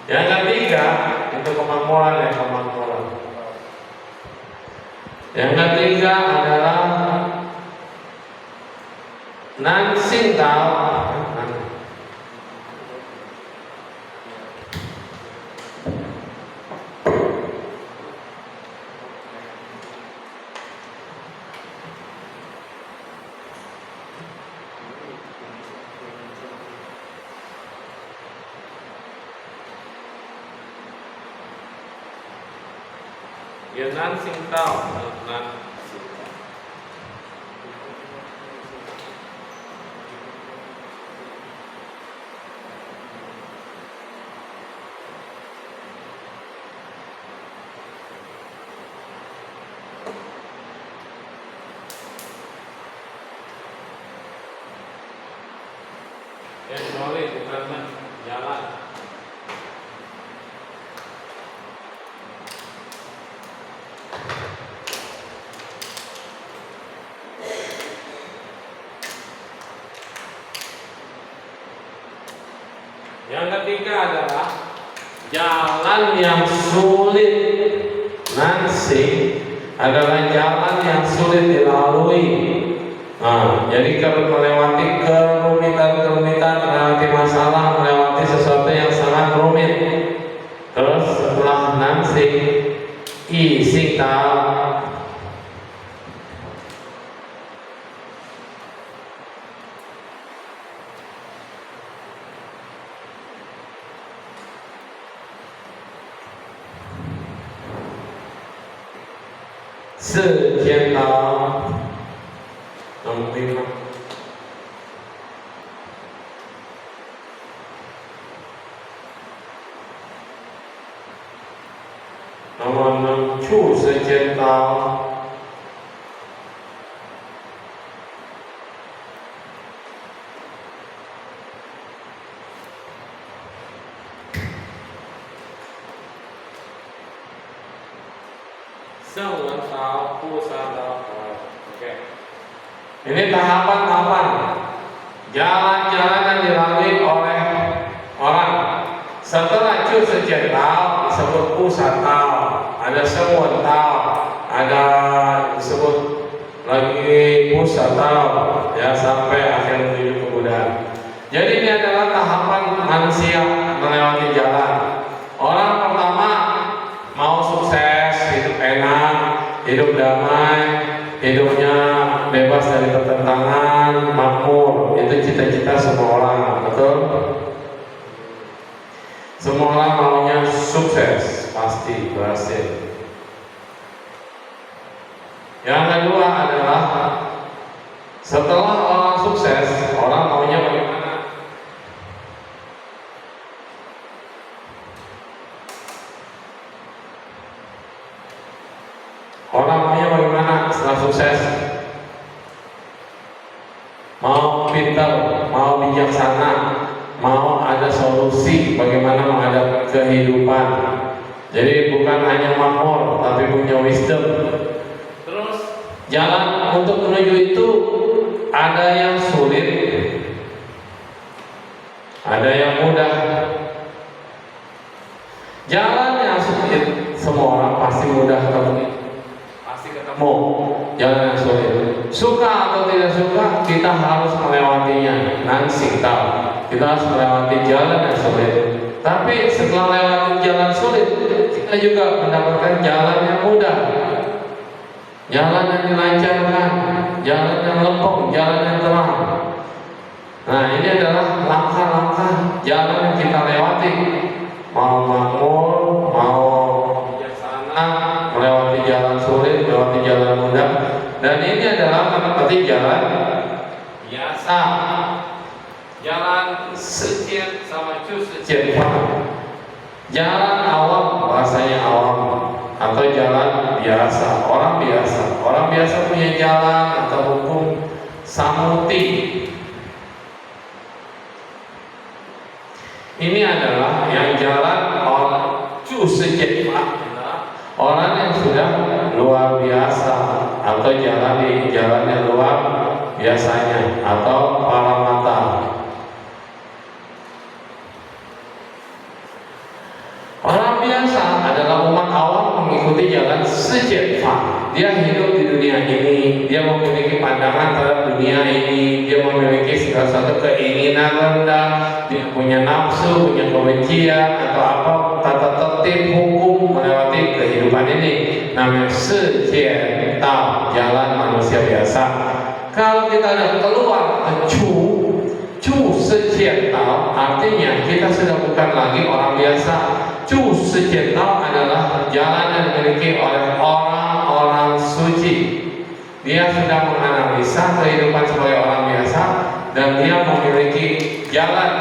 S1: Yang ketiga itu kemakmuran. Yang ketiga adalah nansingtal. Nan Singtao. Boleh bukan jalan. Yang ketiga adalah jalan yang sulit. Nansing adalah jalan yang sulit dilalui. Nah, jadi kalau melewati kerumitan, melewati masalah, melewati sesuatu yang sangat rumit. Terus setelah nansing, sing tao. Sekian tao. Nomor 5. Nomor 6. Chu sekian tao. Sewen tao, pusan tao. Oke. Ini tahapan-tahapan jalan-jalan yang dilalui oleh orang. Setelah cu sekian tao disebut pusat tao, ada sewen tao, ada disebut lagi pusat tao, ya sampai akhir menuju kebudayaan. Jadi ini adalah tahapan manusia melewati jalan. Orang pertama mau sukses, hidup enak, hidup damai, hidupnya bebas dari pertentangan, makmur. Itu cita-cita semua orang, betul? Semua orang maunya sukses, pasti berhasil. Yang kedua adalah setelah orang sukses, orang maunya bagaimana? Orang maunya bagaimana setelah sukses? Mau pintar, mau bijaksana, mau ada solusi bagaimana menghadapi kehidupan. Jadi bukan hanya makmur, tapi punya wisdom. Terus jalan untuk menuju itu ada yang sulit, ada yang mudah. Jalan yang sulit semua orang pasti mudah ketemu. Jalan yang sulit, suka atau tidak suka, kita harus melewatinya. Nansing tahu, kita harus melewati jalan yang sulit. Tapi setelah melewati jalan sulit, kita juga mendapatkan jalan yang mudah, jalan yang dilancarkan, jalan yang lempeng, jalan yang terang. Nah, ini adalah langkah-langkah jalan yang kita lewati. Mau makmur, mau bijaksana, melewati jalan sulit, melewati jalan mudah. Dan ini adalah menepati jalan biasa, jalan secien sama cu secien paham, jalan awam, bahasanya awam, atau jalan biasa, orang biasa. Orang biasa punya jalan atau hukum samuti. Ini adalah yang jalan orang cu secien paham, orang yang sudah luar biasa, atau jalan di jalan yang luar biasanya, atau para mata. Orang biasa adalah umat awam mengikuti jalan sejefa. Dia hidup di dunia ini, dia memiliki pandangan terhadap dunia ini, dia memiliki segala satu keinginan rendah, dia punya nafsu, punya kebencian atau apa, tata tertib hukum melewati kehidupan ini. Namanya sejefa, jalan manusia biasa. Kalau kita ada keluar cu sejefa, artinya kita sudah bukan lagi orang biasa. Cu sejefa adalah jalan yang dimiliki oleh orang-orang suci. Dia sudah menganalisa kehidupan sebagai orang biasa, dan dia memiliki jalan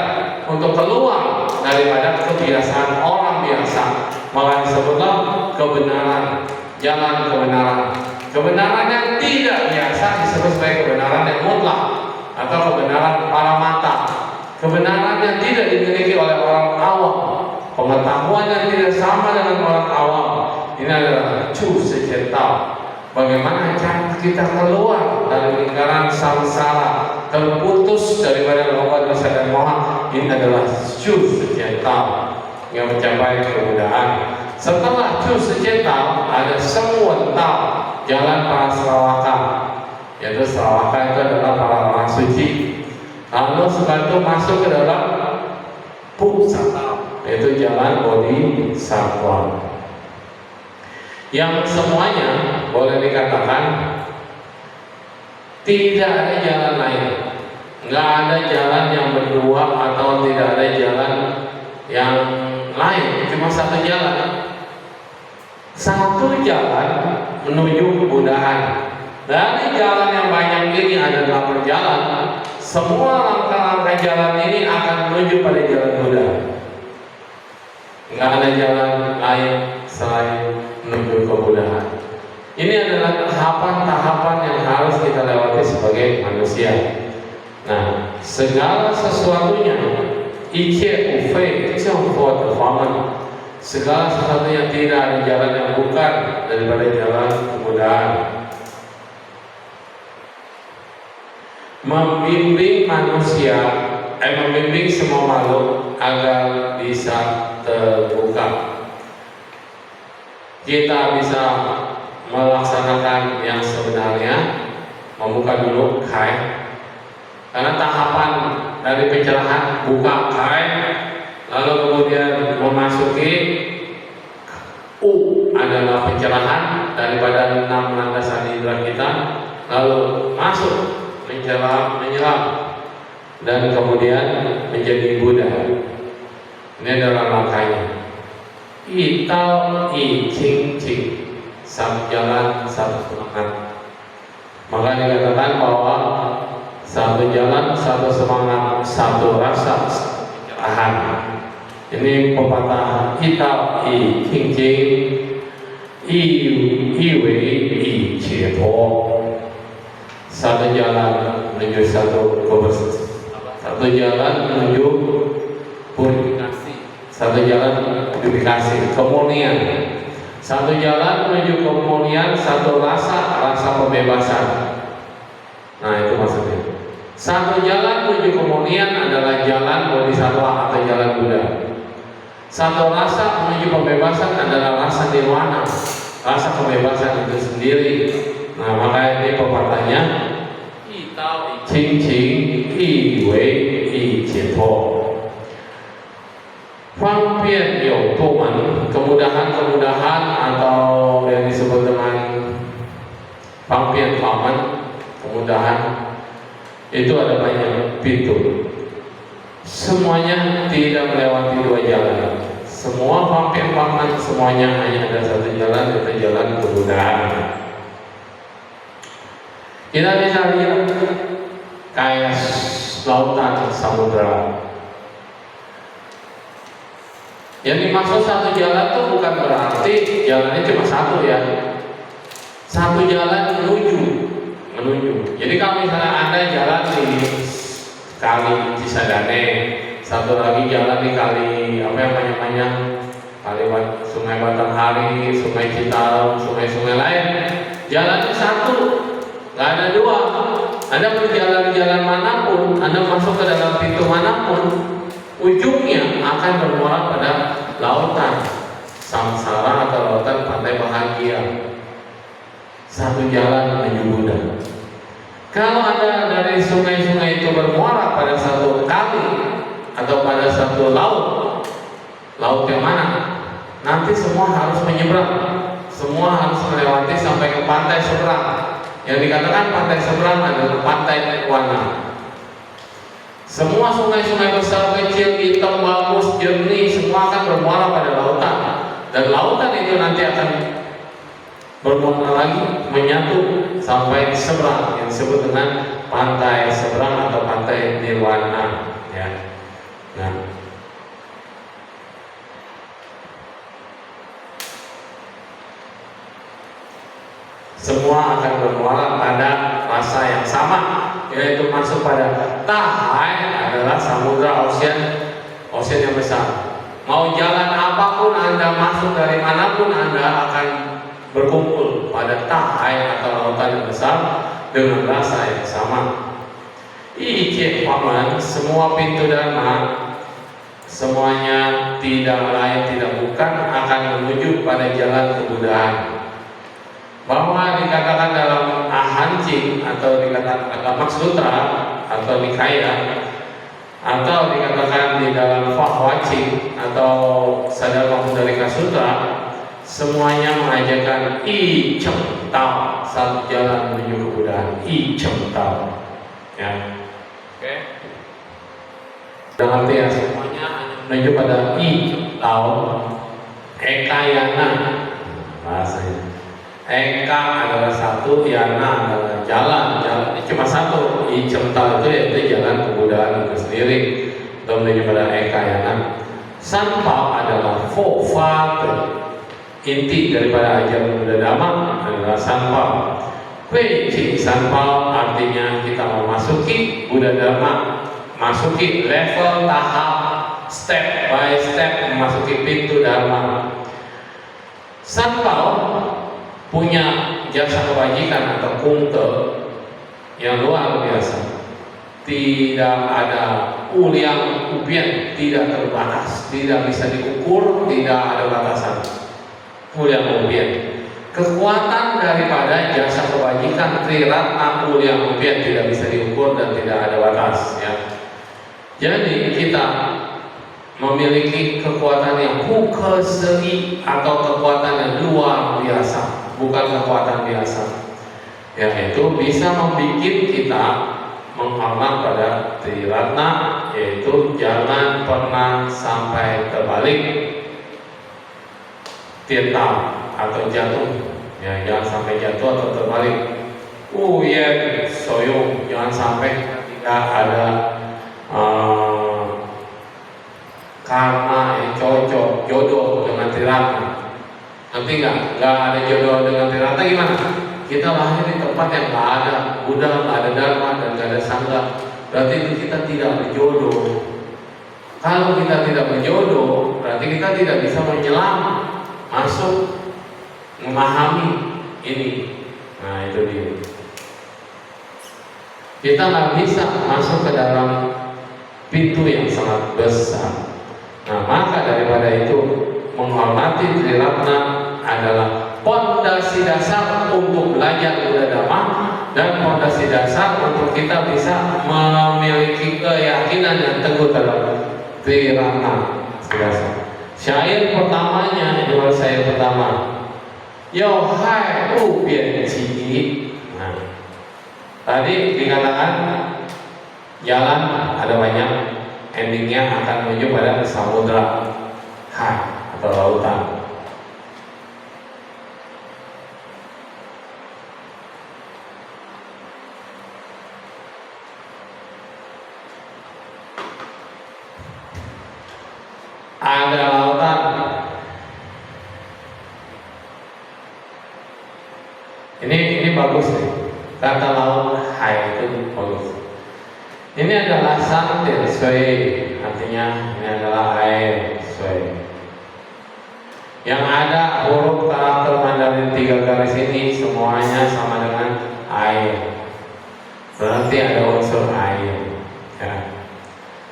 S1: untuk keluar daripada kebiasaan orang biasa. Maka disebutlah kebenaran, jalan kebenaran. Kebenaran yang tidak biasa disebut sebagai kebenaran yang mutlak atau kebenaran para mata. Kebenaran yang tidak dimiliki oleh orang awam, pengetahuan yang tidak sama dengan orang awam. Ini adalah cu sejefa. Bagaimana cara kita keluar dari lingkaran samsara, terputus daripada lomba dosa dan moha, ini adalah Chu Shijian Dao yang mencapai kemudahan. Setelah Chu Shijian Dao ada Sheng Wen Dao, jalan para srawaka, yaitu srawaka itu adalah para orang suci. Lalu setelah itu masuk ke dalam Pu Sa Dao, yaitu jalan Bodhisattva. Yang semuanya boleh dikatakan tidak ada jalan lain, nggak ada jalan yang berdua atau tidak ada jalan yang lain, cuma satu jalan. Satu jalan menuju kemudahan. Dari jalan yang banyak ini ada 8 jalan. Semua langkah-langkah jalan ini akan menuju pada jalan Buddha. Nggak ada jalan lain selain menuju kemudahan. Ini adalah tahapan-tahapan yang harus kita lewati sebagai manusia. Nah, segala sesuatunya, iche ufei jianghuo de famen, segala sesuatunya tidak ada jalan yang bukan daripada jalan kemudahan. Membimbing manusia, membimbing semua makhluk agar bisa terbuka. Kita bisa melaksanakan yang sebenarnya, membuka dulu kai, karena tahapan dari pencerahan buka kai, lalu kemudian memasuki U adalah pencerahan daripada 6 landasan indera kita, lalu masuk menyelam dan kemudian menjadi Buddha. Ini adalah langkahnya. Itao i cing cing, satu jalan satu semangat. Maka dikatakan bahwa satu jalan satu semangat, satu rasa, pencerahan. Ini pepatah Itao i cing cing, i wei i cepo. Satu jalan menuju satu kebersihan, satu jalan menuju purifikasi, satu jalan purifikasi, kemurnian, satu jalan menuju kemurnian, satu rasa pembebasan. Nah, itu maksudnya. Satu jalan menuju kemurnian adalah jalan Bodhisattva atau jalan Buddha. Satu rasa menuju pembebasan adalah rasa nirwana, rasa kebebasan itu sendiri. Nah, maka ini pepatahnya Itao i cing cing, i wei i cepo. Fang pian you tuman, kemudahan-kemudahan atau yang disebut dengan fang pian faman, kemudahan itu ada banyak pintu. Semuanya tidak melewati 2 jalan. Semua fang pian faman, semuanya hanya ada satu jalan, yaitu jalan kemudahan. Kita bisa lihat kayak lautan samudra. Yang dimaksud satu jalan itu bukan berarti jalannya cuma satu ya. Satu jalan menuju. Jadi kalau misalnya Anda jalan di kali Cisadane, satu lagi jalan di kali apa yang banyak-banyak, kali Sungai Batanghari, Sungai Citarum, sungai-sungai lain, jalannya satu. Gak ada 2. Anda berjalan di jalan manapun, Anda masuk ke dalam pintu manapun, ujungnya akan bermuara pada lautan samsara atau lautan pantai bahagia. Satu jalan menuju Buddha. Kalau Anda dari sungai-sungai itu bermuara pada satu kali atau pada satu laut yang mana? Nanti semua harus menyeberang, semua harus melewati sampai ke pantai seberang. Yang dikatakan pantai seberang adalah pantai nirwana. Semua sungai-sungai besar kecil, hitam, bagus, jernih, semua akan bermuara pada lautan. Dan lautan itu nanti akan bermuara lagi, menyatu sampai seberang, yang disebut dengan pantai seberang atau pantai nirwana. Ya. Nah, semua akan bermuara pada rasa yang sama, yaitu masuk pada Tahai adalah samudra ocean yang besar. Mau jalan apapun Anda masuk dari manapun Anda akan berkumpul pada Tahai atau lautan yang besar dengan rasa yang sama. Ichi paman, semua pintu dharma semuanya tidak lain tidak bukan akan menuju pada jalan kemudahan. Bahwa dikatakan dalam Ahancing atau dikatakan dalam Sutra atau Nikaya atau dikatakan di dalam Fahwacing atau Sadar Mudalika Sutra, semuanya mengajarkan I Cheng Tao, satu jalan menuju kemudahan. I Cheng Tao, ya. Oke. Dalam arti semuanya hanya menuju pada I Cheng Tao, Ekayana bahasanya. Eka adalah satu, Yana adalah jalan. Jalan ini cuma satu. I Cheng Tao itu yaitu jalan kemudahan itu sendiri. Itu menuju pada Eka Yana. San Pao adalah Fo Fa, inti daripada ajaran Buddha Dhamma adalah San Pao. Hui Ching San Pao artinya kita memasuki Buddha Dhamma, masuki level tahap, step by step memasuki pintu Dhamma. San Pao punya jasa kebajikan atau kungte yang luar biasa. Tidak ada uliang upian, tidak terbatas, tidak bisa diukur, tidak ada batasan. Uliang upian, kekuatan daripada jasa kebajikan Triratna uliang upian tidak bisa diukur dan tidak ada batas, ya. Jadi kita memiliki kekuatan yang bukeseri atau kekuatan yang luar biasa, bukan kekuatan biasa, yaitu bisa membuat kita menghormat pada Triratna, yaitu jangan pernah sampai terbalik, tirta atau jatuh, ya, jangan sampai jatuh atau terbalik. Ya, soyong, jangan sampai tidak ada karma yang cocok, jodoh dengan Triratna. Nanti nggak ada jodoh dengan Triratna gimana? Kita lahir di tempat yang nggak ada Buddha, nggak ada Dharma, dan nggak ada Sangha. Berarti itu kita tidak berjodoh. Kalau kita tidak berjodoh, berarti kita tidak bisa menyelam, masuk, memahami ini. Nah, itu dia. Kita nggak bisa masuk ke dalam pintu yang sangat besar. Nah, maka daripada itu menghormati Triratna adalah pondasi dasar untuk belajar Buddha Dhamma dan pondasi dasar untuk kita bisa memiliki keyakinan yang teguh terhadap Triratna. Syair pertamanya, ini adalah syair pertama. Yo hai u bian ji. Nah, tadi dikatakan jalan ada banyak, endingnya akan menuju pada samudra hai atau lautan. Ada lautan. Ini bagus nih. Kata laut hai itu bagus. Ini adalah santir sui, artinya ini adalah air sui. Yang ada huruf karakter Mandarin 3 garis ini semuanya sama dengan air. Berarti ada unsur air. Ya.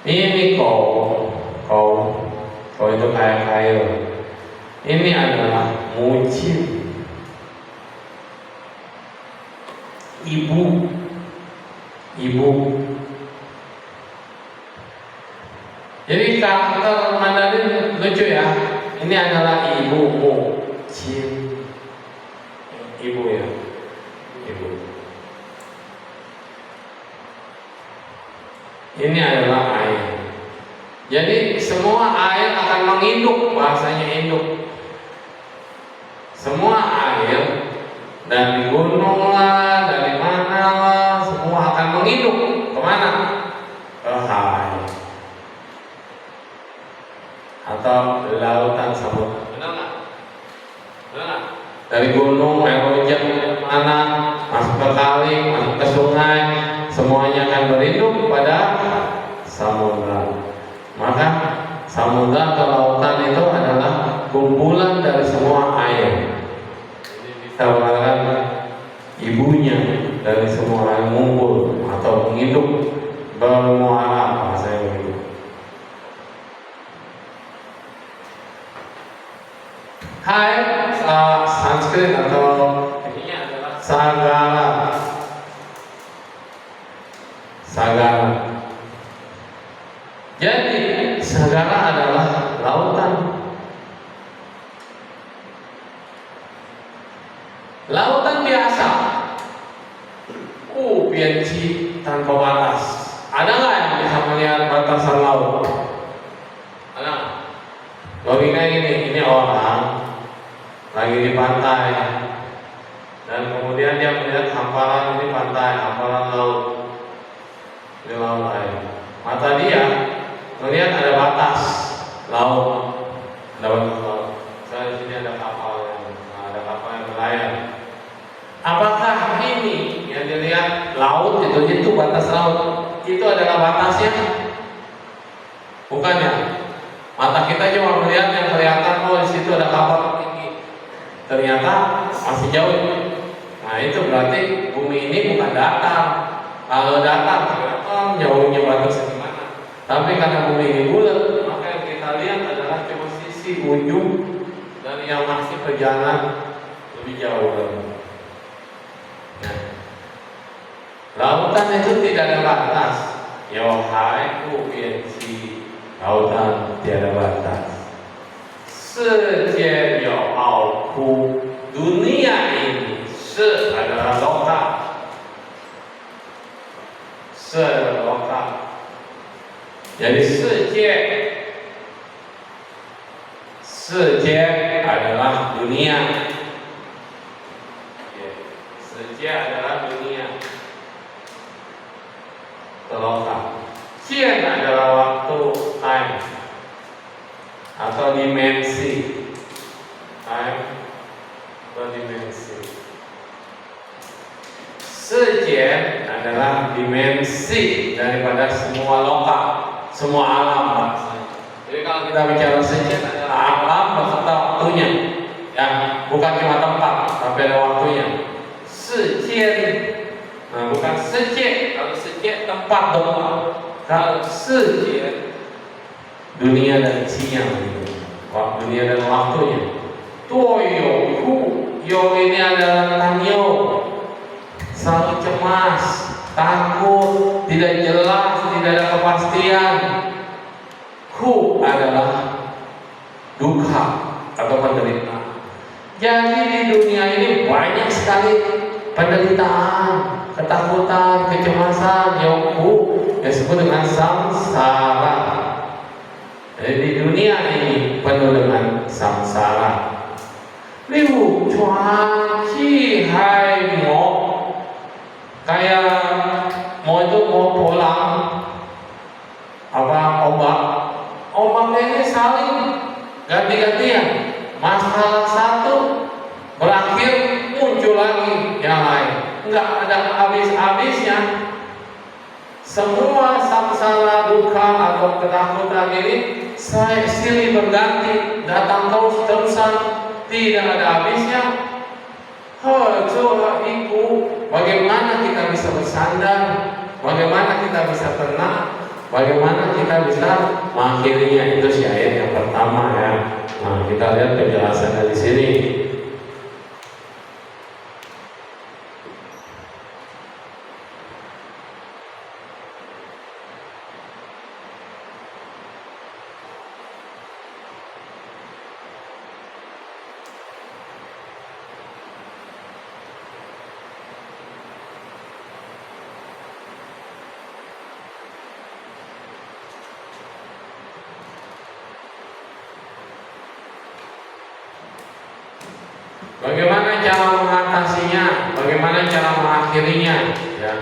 S1: Ini kau itu kayak air. Ini adalah muji. Ibu. Jadi karakter Mandarin lucu ya. Ini adalah ibumu, Cin. Ibu ya, ibu. Ini adalah air. Jadi semua air akan menginduk, bahasanya induk. Semua air dari gunung lah, dari mana lah, semua akan menginduk kemana? Ke air atau lautan samudra. Benar nggak? Benar nggak? Dari gunung, air hujan mana, masuk ke kali, masuk ke sungai, semuanya akan berinduk pada samudra. Maka samudra atau lautan itu adalah kumpulan dari semua air. Jadi bisa mengatakan ibunya dari semua air ngumpul atau menginduk bermuara, bahasanya begitu. Sanskrit atau ininya adalah Sagara. Sagara. Jadi Sagara adalah lautan. Lautan biasa. Bianci tanpa batas. Ada nggak yang bisa melihat batasan laut? Ada. Logika ini orang lagi di pantai dan kemudian dia melihat hamparan ini pantai, hamparan laut, ini laut air. Mata dia melihat ada batas laut, ada batas laut. Saya di sini ada kapal yang berlayar. Apakah ini yang dilihat laut itu batas laut? Itu adalah batasnya? Bukan ya? Mata kita cuma melihat yang kelihatan, oh di situ ada kapal tinggi. Ternyata masih jauh. Nah itu berarti bumi ini bukan datar. Kalau datar, ternyata jauhnya batasnya di mana? Tapi karena bumi ini bulat, maka yang kita lihat adalah cuma sisi ujung dan yang masih berjalan lebih jauh lagi. Nah, lautan itu tidak ada batas. Yohai bianci, lautan tiada batas. Sejian yo ao ku, dunia ini se adalah loka. Se adalah loka. Jadi sejian adalah dunia. Sejian adalah dunia. Loka. Jian adalah waktu, time, atau dimensi. Time atau dimensi. Sejian adalah dimensi daripada semua loka, semua alam. Jadi kalau kita bicara sejian adalah alam beserta waktunya, ya, bukan cuma tempat, tapi ada waktunya. Sejian. Nah, bukan sejian. Kalau sejian tempat doang. Kalau sejian dunia dan isinya, dunia dan waktunya. Toyo ku, yo ini adalah tanyo, selalu cemas, takut, tidak jelas, tidak ada kepastian. Ku adalah duka atau penderitaan. Jadi di dunia ini banyak sekali penderitaan, ketakutan, kecemasan, yoku yang disebut dengan samsara. Jadi di dunia ini penuh dengan samsara. Liu cuan ki hai mo, kayak mau itu mau pulang apa ombak ini saling ganti-gantian. Masalah satu berakhir muncul lagi yang lain, nggak ada habis-habisnya. Semua samsara, duka atau ketakutan ini silih berganti, datang terus-terusan, tidak ada habisnya. Coba ibu, bagaimana kita bisa bersandar, bagaimana kita bisa tenang, bagaimana kita bisa mengakhirinya. Itu syair yang pertama ya. Nah, kita lihat penjelasannya di sini. Bagaimana cara mengatasinya? Bagaimana cara mengakhirinya? Ya.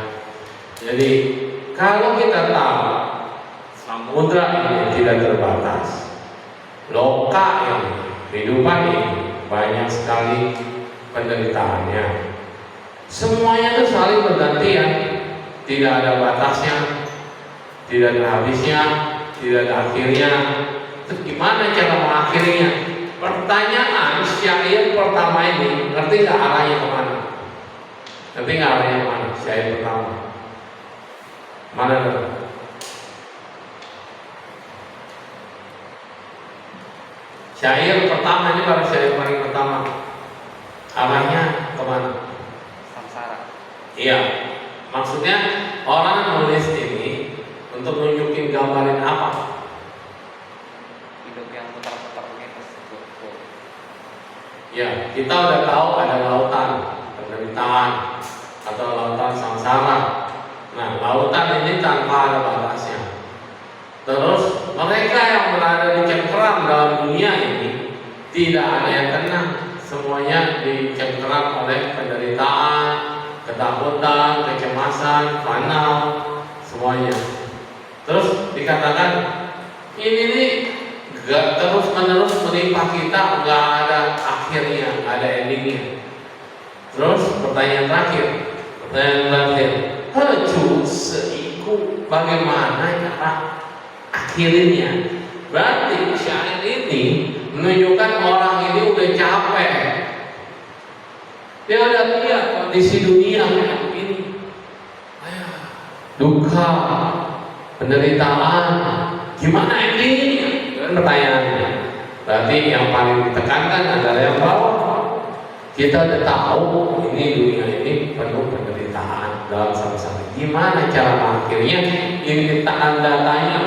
S1: Jadi kalau kita tahu samudra ini tidak terbatas, loka ini, kehidupan ini banyak sekali penderitaannya. Semuanya itu saling bergantian, tidak ada batasnya, tidak ada habisnya, tidak ada akhirnya. Terus gimana cara mengakhirinya? Pertanyaan syair pertama ini, ngerti nggak arahnya kemana? Ngerti nggak arahnya kemana? Syair pertama mana tuh? Syair pertama ini baru syair paling pertama. arahnya kemana?
S2: Samsara.
S1: Iya, maksudnya orang nulis ini untuk nunjukin gambarin apa?
S2: Hidup yang putar-putar gitu.
S1: Ya, kita udah tahu ada lautan penderitaan atau lautan samsara. Nah, lautan ini tanpa ada batasnya. Terus mereka yang berada di cengkeram dalam dunia ini tidak ada yang tenang, semuanya dicengkeram oleh penderitaan, ketakutan, kecemasan, fana, semuanya. Terus dikatakan ini nih gak terus menerus menimpa kita, nggak ada akhirnya, nggak ada endingnya. Terus pertanyaan terakhir, seiku bagaimana cara akhirnya? Berarti syair ini menunjukkan orang ini udah capek. Dia udah lihat kondisi dunia kayak begini, duka, penderitaan, gimana endingnya? Pertanyaannya. Berarti yang paling ditekankan adalah yang bawah. Kita udah tahu ini dunia ini penuh penderitaan dalam sama-sama. Gimana cara mengakhirnya? Ini tanda-tanya,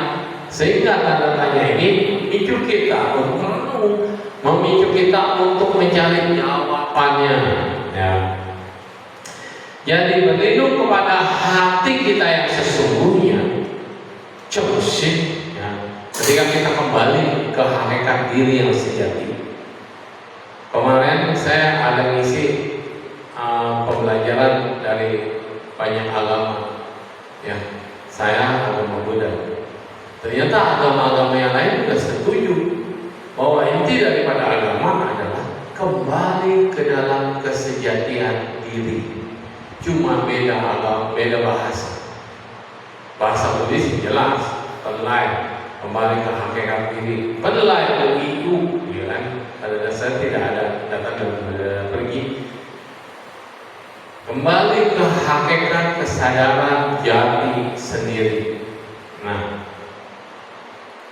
S1: sehingga tanda-tanya ini memicu kita untuk merenung, memicu kita untuk mencari jawabannya. Ya. Jadi berlindung kepada hati kita yang sesungguhnya, ya. Ketika kita kembali ke hakikat diri yang sejati. Kemarin saya ada ngisi pembelajaran dari banyak agama, ya. Saya agama Buddha. Ternyata agama-agama yang lain sudah setuju bahwa inti daripada agama adalah kembali ke dalam kesejatian diri. Cuma beda agama, beda bahasa. Bahasa Buddhis jelas, pelai, kembali ke hakikat diri. Pelai itu, ya kan? Pada dasar tidak ada datang dan pergi. Kembali ke hakikat kesadaran jati sendiri. Nah,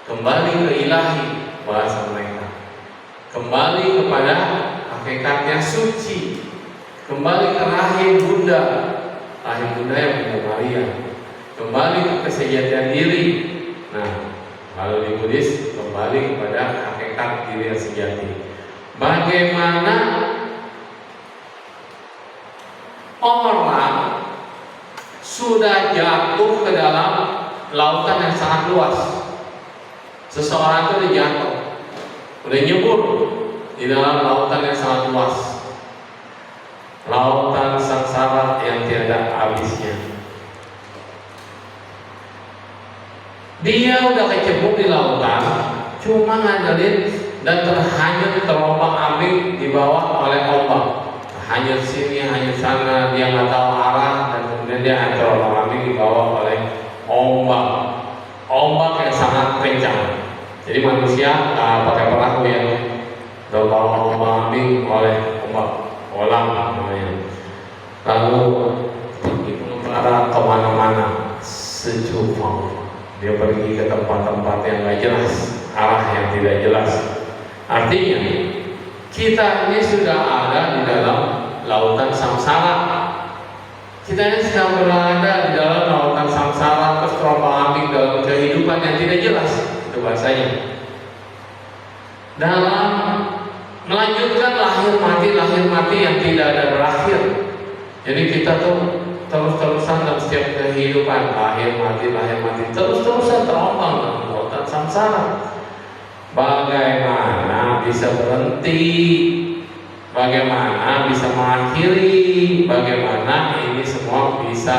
S1: kembali ke ilahi, bahasa mereka. Kembali kepada hakikat yang suci. Kembali ke rahim Bunda, rahim Bunda yang Bunda Maria. Kembali ke kesejatian diri. Nah, kalau di Buddhis kembali kepada hakikat diri yang sejati. Bagaimana orang sudah jatuh ke dalam lautan yang sangat luas? Seseorang itu udah nyebur di dalam lautan yang sangat luas, lautan sangsara yang tiada habisnya. Dia udah kecebur di lautan, cuma ngandelin dan terhanyut terombang-ambing di bawah oleh ombak. Hanyut sini, hanyut sana, dia nggak tahu arah, dan kemudian dia terombang-ambing di bawah oleh ombak. Ombak yang sangat kencang. Jadi manusia pakai perahu yang terombang-ambing oleh ombak, olang namanya. Lalu pergi mengembara kemana-mana, sejauh dia pergi ke tempat-tempat yang gak jelas, arah yang tidak jelas. Artinya kita ini sudah ada di dalam lautan samsara. Kita ini sedang berada di dalam lautan samsara, terus terombang-ambing dalam kehidupan yang tidak jelas. Itu bahasanya. Dalam melanjutkan lahir mati yang tidak ada berakhir. Jadi kita tuh terus-terusan dalam setiap kehidupan, lahir mati, terus-terusan terombang dalam lautan samsara. Bagaimana bisa berhenti? Bagaimana bisa mengakhiri? Bagaimana ini semua bisa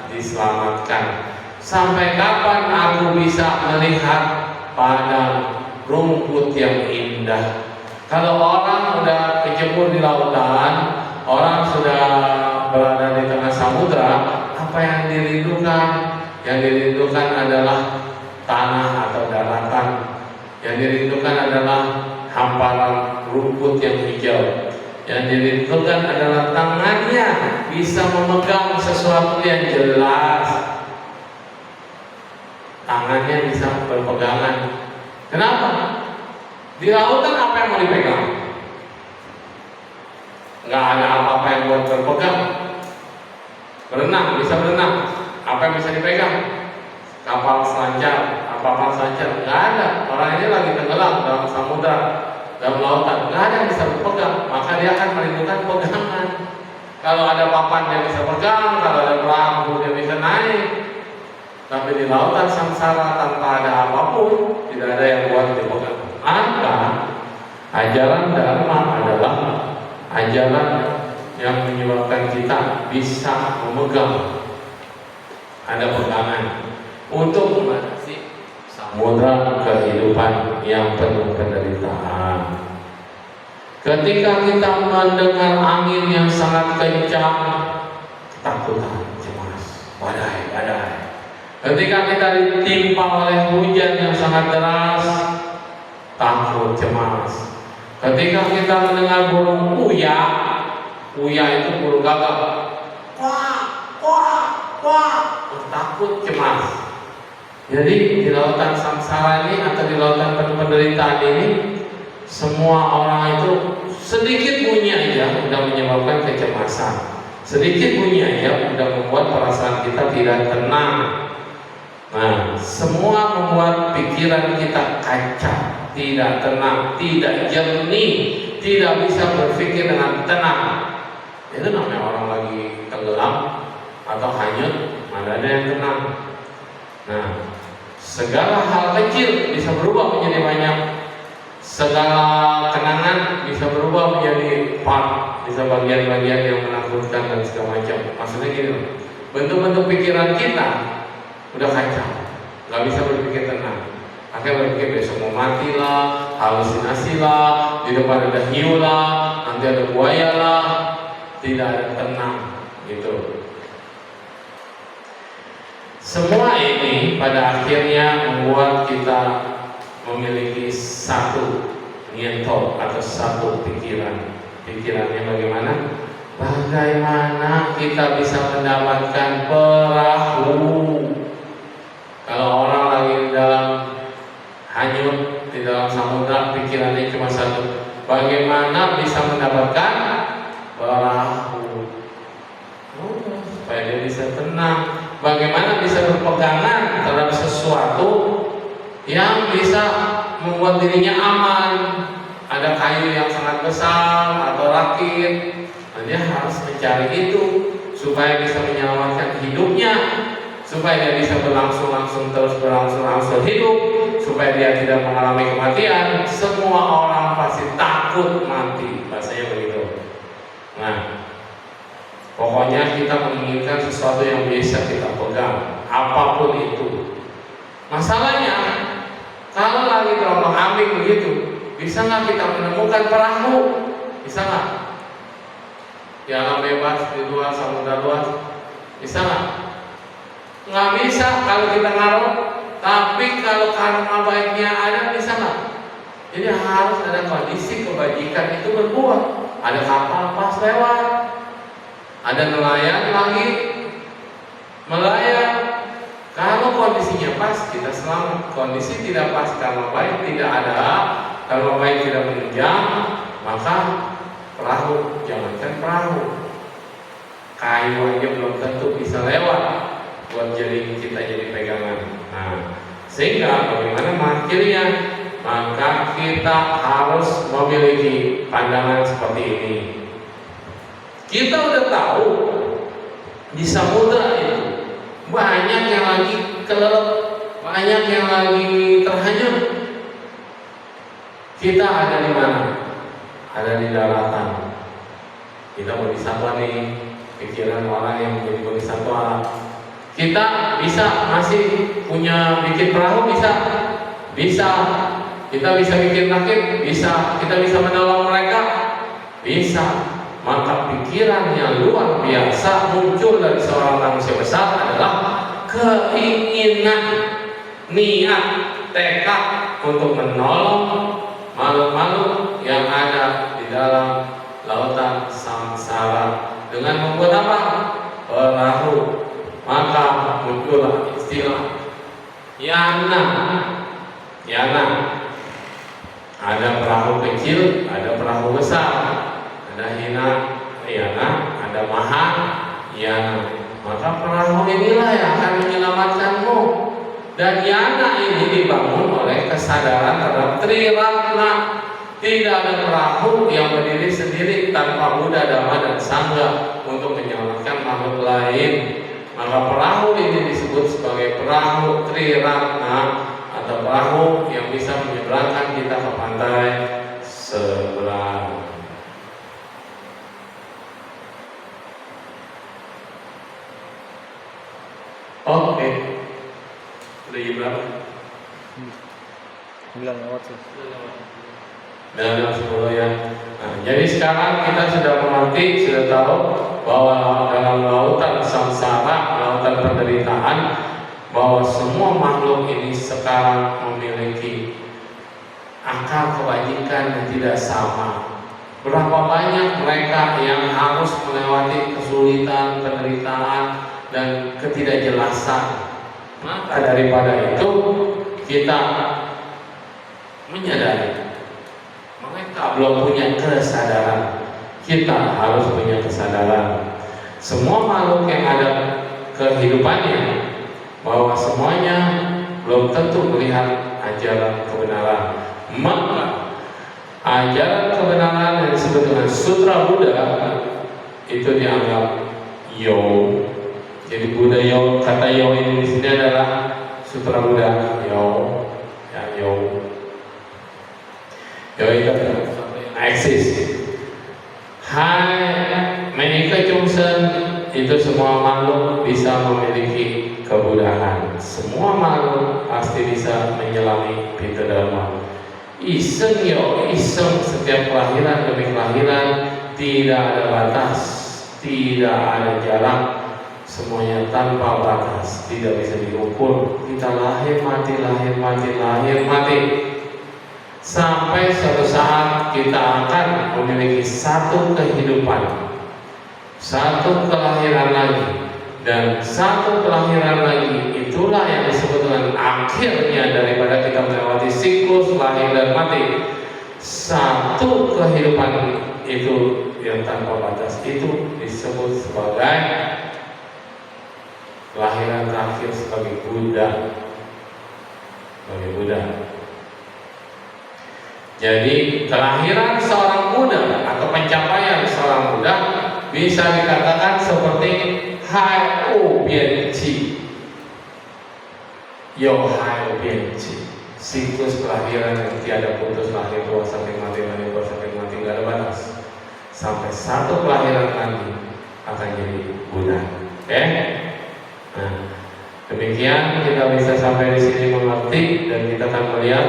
S1: diselamatkan? Sampai kapan aku bisa melihat padang rumput yang indah? Kalau orang udah kecebur di lautan, orang sudah berada di tengah samudra, apa yang dirindukan? Yang dirindukan adalah tanah atau daratan. Yang dirindukan adalah hamparan rumput yang hijau. Yang dirindukan adalah tangannya bisa memegang sesuatu yang jelas. Tangannya bisa berpegangan. Kenapa? Di lautan apa yang mau dipegang? Nggak nggak ada apa-apa yang buat berpegang. Berenang, bisa berenang, apa yang bisa dipegang? Kapal selancar, kapal selancar, nggak ada. Orang ini lagi tenggelam dalam samudra, dalam lautan, nggak ada yang bisa berpegang, maka dia akan merindukan pegangan. Kalau ada papan dia bisa pegang, kalau ada perahu dia bisa naik. Tapi di lautan samsara tanpa ada apapun, tidak ada yang buat dipegang. Maka ajaran Dharma adalah ajaran yang menyebabkan kita bisa memegang, ada pegangan untuk mengatasi samudra kehidupan yang penuh penderitaan. Ketika kita mendengar angin yang sangat kencang, ketakutan, cemas, badai. Ketika kita ditimpa oleh hujan yang sangat deras, takut, cemas. Ketika kita mendengar burung uya itu burung gagak, takut, cemas. Jadi di lautan samsara ini atau di lautan penuh penderitaan ini, semua orang itu sedikit bunyi aja sudah menyebabkan kecemasan. Sedikit bunyi aja sudah membuat perasaan kita tidak tenang. Nah, semua membuat pikiran kita kacau, tidak tenang, tidak jernih, tidak bisa berpikir dengan tenang. Itu namanya orang lagi tenggelam atau hanyut, mana ada yang tenang. Nah, segala hal kecil bisa berubah menjadi banyak. Segala kenangan bisa berubah menjadi part, bisa bagian-bagian yang menakutkan dan segala macam. Maksudnya gini loh, bentuk-bentuk pikiran kita udah kacau, nggak bisa berpikir tenang. Akhirnya berpikir besok mau mati lah, halusinasi lah, di depan ada hiu lah, nanti ada buaya lah, tidak ada tenang gitu. Semua ini pada akhirnya membuat kita memiliki satu niento atau satu pikiran. Pikirannya bagaimana? Bagaimana kita bisa mendapatkan perahu? Kalau orang lagi di dalam hanyut di dalam samudra, pikirannya cuma satu. Bagaimana bisa mendapatkan perahu? Supaya dia bisa tenang. Bagaimana bisa berpegangan terhadap sesuatu yang bisa membuat dirinya aman. Ada kayu yang sangat besar atau rakit, dia harus mencari itu supaya bisa menyelamatkan hidupnya, supaya dia bisa berlangsung hidup, supaya dia tidak mengalami kematian. Semua orang pasti takut mati, bahasanya begitu. Nah, pokoknya kita menginginkan sesuatu yang bisa kita pegang, apapun itu. Masalahnya, kalau lagi terombang-ambing begitu, bisa nggak kita menemukan perahu? Bisa nggak? Di alam bebas, di luar samudra luas, bisa nggak? Nggak bisa kalau kita ngaruh. Tapi kalau karma baiknya ada, bisa nggak? Jadi harus ada kondisi kebajikan itu berbuah. Ada kapal pas lewat, ada nelayan lagi melayang. Kalau kondisinya pas, kita selamat. Kondisi tidak pas, karma baik tidak ada, karma baik tidak menunjang, maka perahu, jangankan perahu, kayu aja belum tentu bisa lewat buat jadi kita jadi pegangan. Nah, sehingga bagaimana mengakhirinya? Maka kita harus memiliki pandangan seperti ini. Kita udah tahu di samudra itu banyak yang lagi kelelep, banyak yang lagi terhanyut. Kita ada di mana? Ada di daratan. Kita bodhisattva nih, pikiran orang yang menjadi bodhisattva. Kita bisa masih punya bikin perahu, bisa. Kita bisa bikin rakit, bisa. Kita bisa menolong mereka, bisa. Maka pikiran yang luar biasa muncul dari seorang manusia besar adalah keinginan, niat, tekad untuk menolong makhluk-makhluk yang ada di dalam lautan samsara dengan membuat apa? Perahu. Maka muncullah istilah yana. Ada perahu kecil, ada perahu besar. Ada hina, iyana, ada maha iyana. Maka perahu inilah yang akan menyelamatkanmu. Dan yana ini dibangun oleh kesadaran terhadap Triratna. Tidak ada perahu yang berdiri sendiri tanpa Buddha, Dhamma, dan Sangha untuk menyelamatkan makhluk lain. Maka perahu ini disebut sebagai perahu Triratna, atau perahu yang bisa menyeberangkan kita ke pantai seberang. Oke, udah jam berapa?
S2: 9 lewat sih.
S1: Dan 10 ya. Nah, jadi sekarang kita sudah mengerti, sudah tahu bahwa dalam lautan samsara, lautan penderitaan, bahwa semua makhluk ini sekarang memiliki akal kebajikan yang tidak sama. Berapa banyak mereka yang harus melewati kesulitan, penderitaan, dan ketidakjelasan. Maka daripada itu kita menyadari mereka belum punya kesadaran. Kita harus punya kesadaran. Semua makhluk yang ada kehidupannya, bahwa semuanya belum tentu melihat ajaran kebenaran. Maka ajaran kebenaran yang disebut dengan Sutra Buddha itu dianggap yo. Jadi Buddha yo, kata yo ini di sini adalah Sutra Buddha yo, ya yo. Yo itu eksis. Hai, Menika Chungsen, itu semua makhluk bisa memiliki kebudahan. Semua makhluk pasti bisa menyelami pintu dharma. Iseng yo, iseng, setiap kelahiran demi kelahiran, tidak ada batas, tidak ada jarak, semuanya tanpa batas, tidak bisa diukur. Kita lahir mati, lahir mati, lahir mati, sampai suatu saat kita akan memiliki satu kehidupan, satu kelahiran lagi, dan satu kelahiran lagi. Itulah yang disebut dengan akhirnya daripada kita melewati siklus lahir dan mati. Satu kehidupan itu yang tanpa batas itu disebut sebagai kelahiran terakhir sebagai Buddha. Sebagai Buddha. Jadi kelahiran seorang Buddha atau pencapaian seorang Buddha bisa dikatakan seperti Hai O Bian Chi, Yo Hai O Bian Chi, siklus kelahiran yang tiada putus, lahir tua sampai mati, lahir tua sampai mati, nggak ada batas. Sampai satu kelahiran lagi akan jadi Buddha. Oke? Nah, demikian kita bisa sampai di sini mengerti, dan kita akan melihat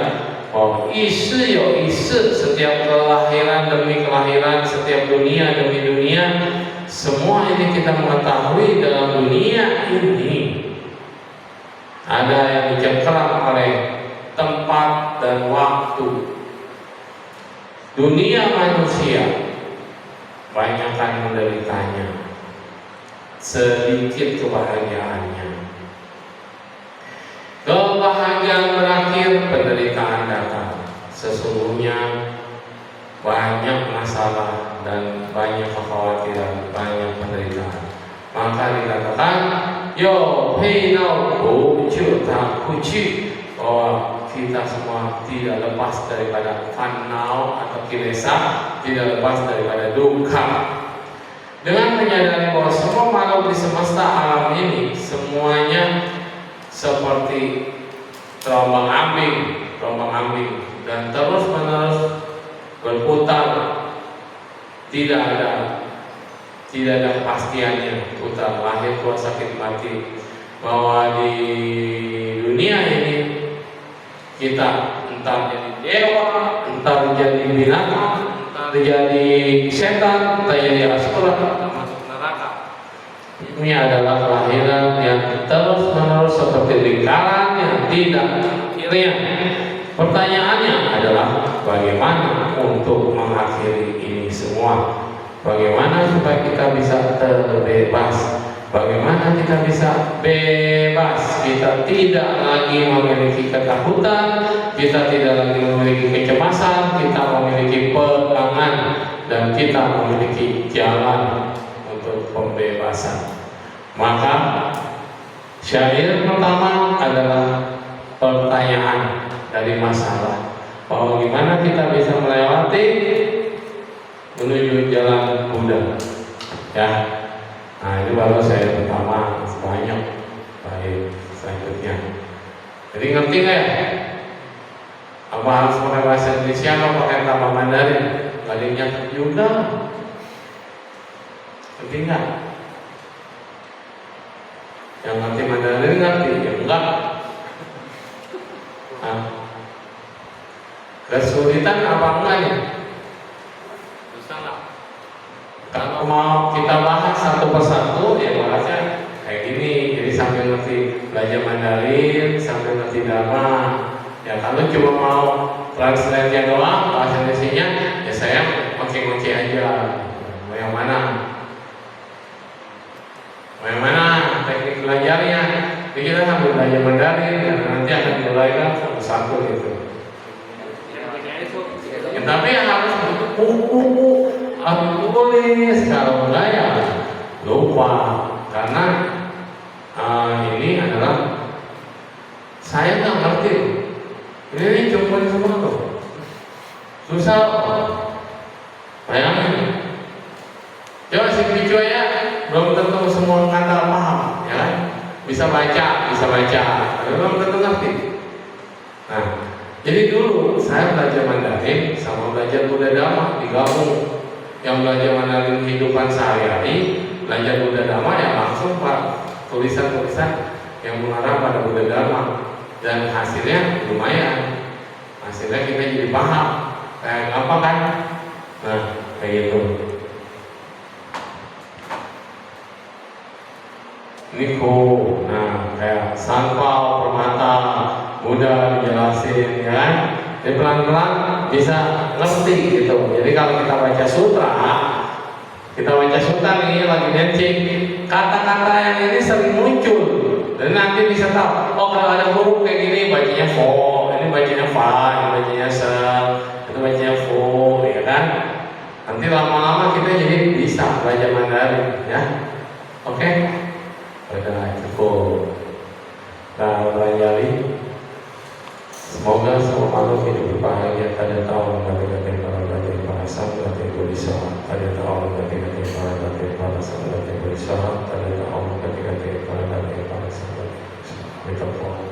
S1: bahwa isi yo isi, setiap kelahiran demi kelahiran, setiap dunia demi dunia, semua ini kita mengetahui dalam dunia ini ada yang dicengkeram oleh tempat dan waktu. Dunia manusia banyakkan menderitanya, sedikit kebahagiaannya. Kebahagiaan berakhir, penderitaan datang. Sesungguhnya banyak masalah dan banyak kekhawatiran, banyak penderitaan. Maka dikatakan yo hei nao ku chu ta ku chi, bahwa kita semua tidak lepas daripada fanau atau kilesa, tidak lepas daripada dukkha. Dengan menyadari bahwa semua makhluk di semesta alam ini semuanya seperti terombang-ambing dan terus-menerus berputar, tidak ada kepastiannya, putar lahir tua sakit mati. Bahwa di dunia ini kita entar jadi dewa, entar jadi binatang, entar jadi setan, entar jadi asura, entar masuk neraka. Ini adalah kelahiran yang terus-menerus seperti lingkaran yang tidak akhirnya. Pertanyaannya adalah bagaimana untuk mengakhiri ini semua? Bagaimana supaya kita bisa terbebas Bagaimana kita bisa bebas? Kita tidak lagi memiliki ketakutan, kita tidak lagi memiliki kecemasan, kita memiliki pegangan dan kita memiliki jalan untuk pembebasan. Maka syair pertama adalah pertanyaan dari masalah, bahwa gimana kita bisa melewati menuju jalan Buddha. Ya. Nah, ini baru saya pertama, banyak. Baik, selanjutnya. Jadi ngerti nggak ya? Apa harus pakai bahasa Indonesia atau pakai tambah Mandarin? Kalinya juga. Ngerti nggak? Yang ngerti Mandarin ngerti, ya enggak? Nah, kesulitan apa enggak ya? Susah nggak? Kalau mau kita bahas satu persatu, ya bahasnya kayak gini. Jadi sambil ngerti belajar Mandarin, sambil ngerti Dharma. Ya kalau cuma mau translate-nya doang, bahasa Indonesia-nya, ya saya ngoci-ngoci aja. Mau yang mana? Mau yang mana teknik belajarnya? Jadi kita sambil belajar Mandarin, dan nanti akan mulai kan satu-satu gitu. Ya, tapi yang harus buku aku tulis, kalau enggak ya lupa. Karena ini adalah saya nggak ngerti. Ini cuma semua tuh susah. Bayangin, coba si picu ya belum tentu semua kata paham, ya kan? Bisa baca, tapi belum tentu ngerti. Nah, jadi dulu saya belajar Mandarin sama belajar Buddha Dhamma digabung. Yang belajar Mandarin kehidupan sehari-hari, belajar Buddha Dhamma ya langsung pak tulisan-tulisan yang mengarah pada Buddha Dhamma, dan hasilnya lumayan. Hasilnya kita jadi paham kayak apa kan? Nah, kayak gitu. Niko, nah kayak Sanpao, Permata, Buddha dijelasin, ya kan? Jadi pelan-pelan bisa ngerti gitu. Jadi kalau kita baca sutra nih lagi nencing, kata-kata yang ini sering muncul, dan nanti bisa tahu. Oh, kalau ada huruf kayak gini bacanya fo, ini bacanya fa, ini bacanya se, itu bacanya fo, ya kan? Nanti lama-lama kita jadi bisa belajar Mandarin, ya. Oke? Udah cukup. Nah, pelajari. Semoga semua makhluk hidup berbahagia. Tada tahu mengganti-ganti para batin para sang ganti bodhiso. Tada tahu mengganti-ganti para batin para sang ganti bodhiso. Tada tahu mengganti-ganti para batin para sang ganti bodhiso.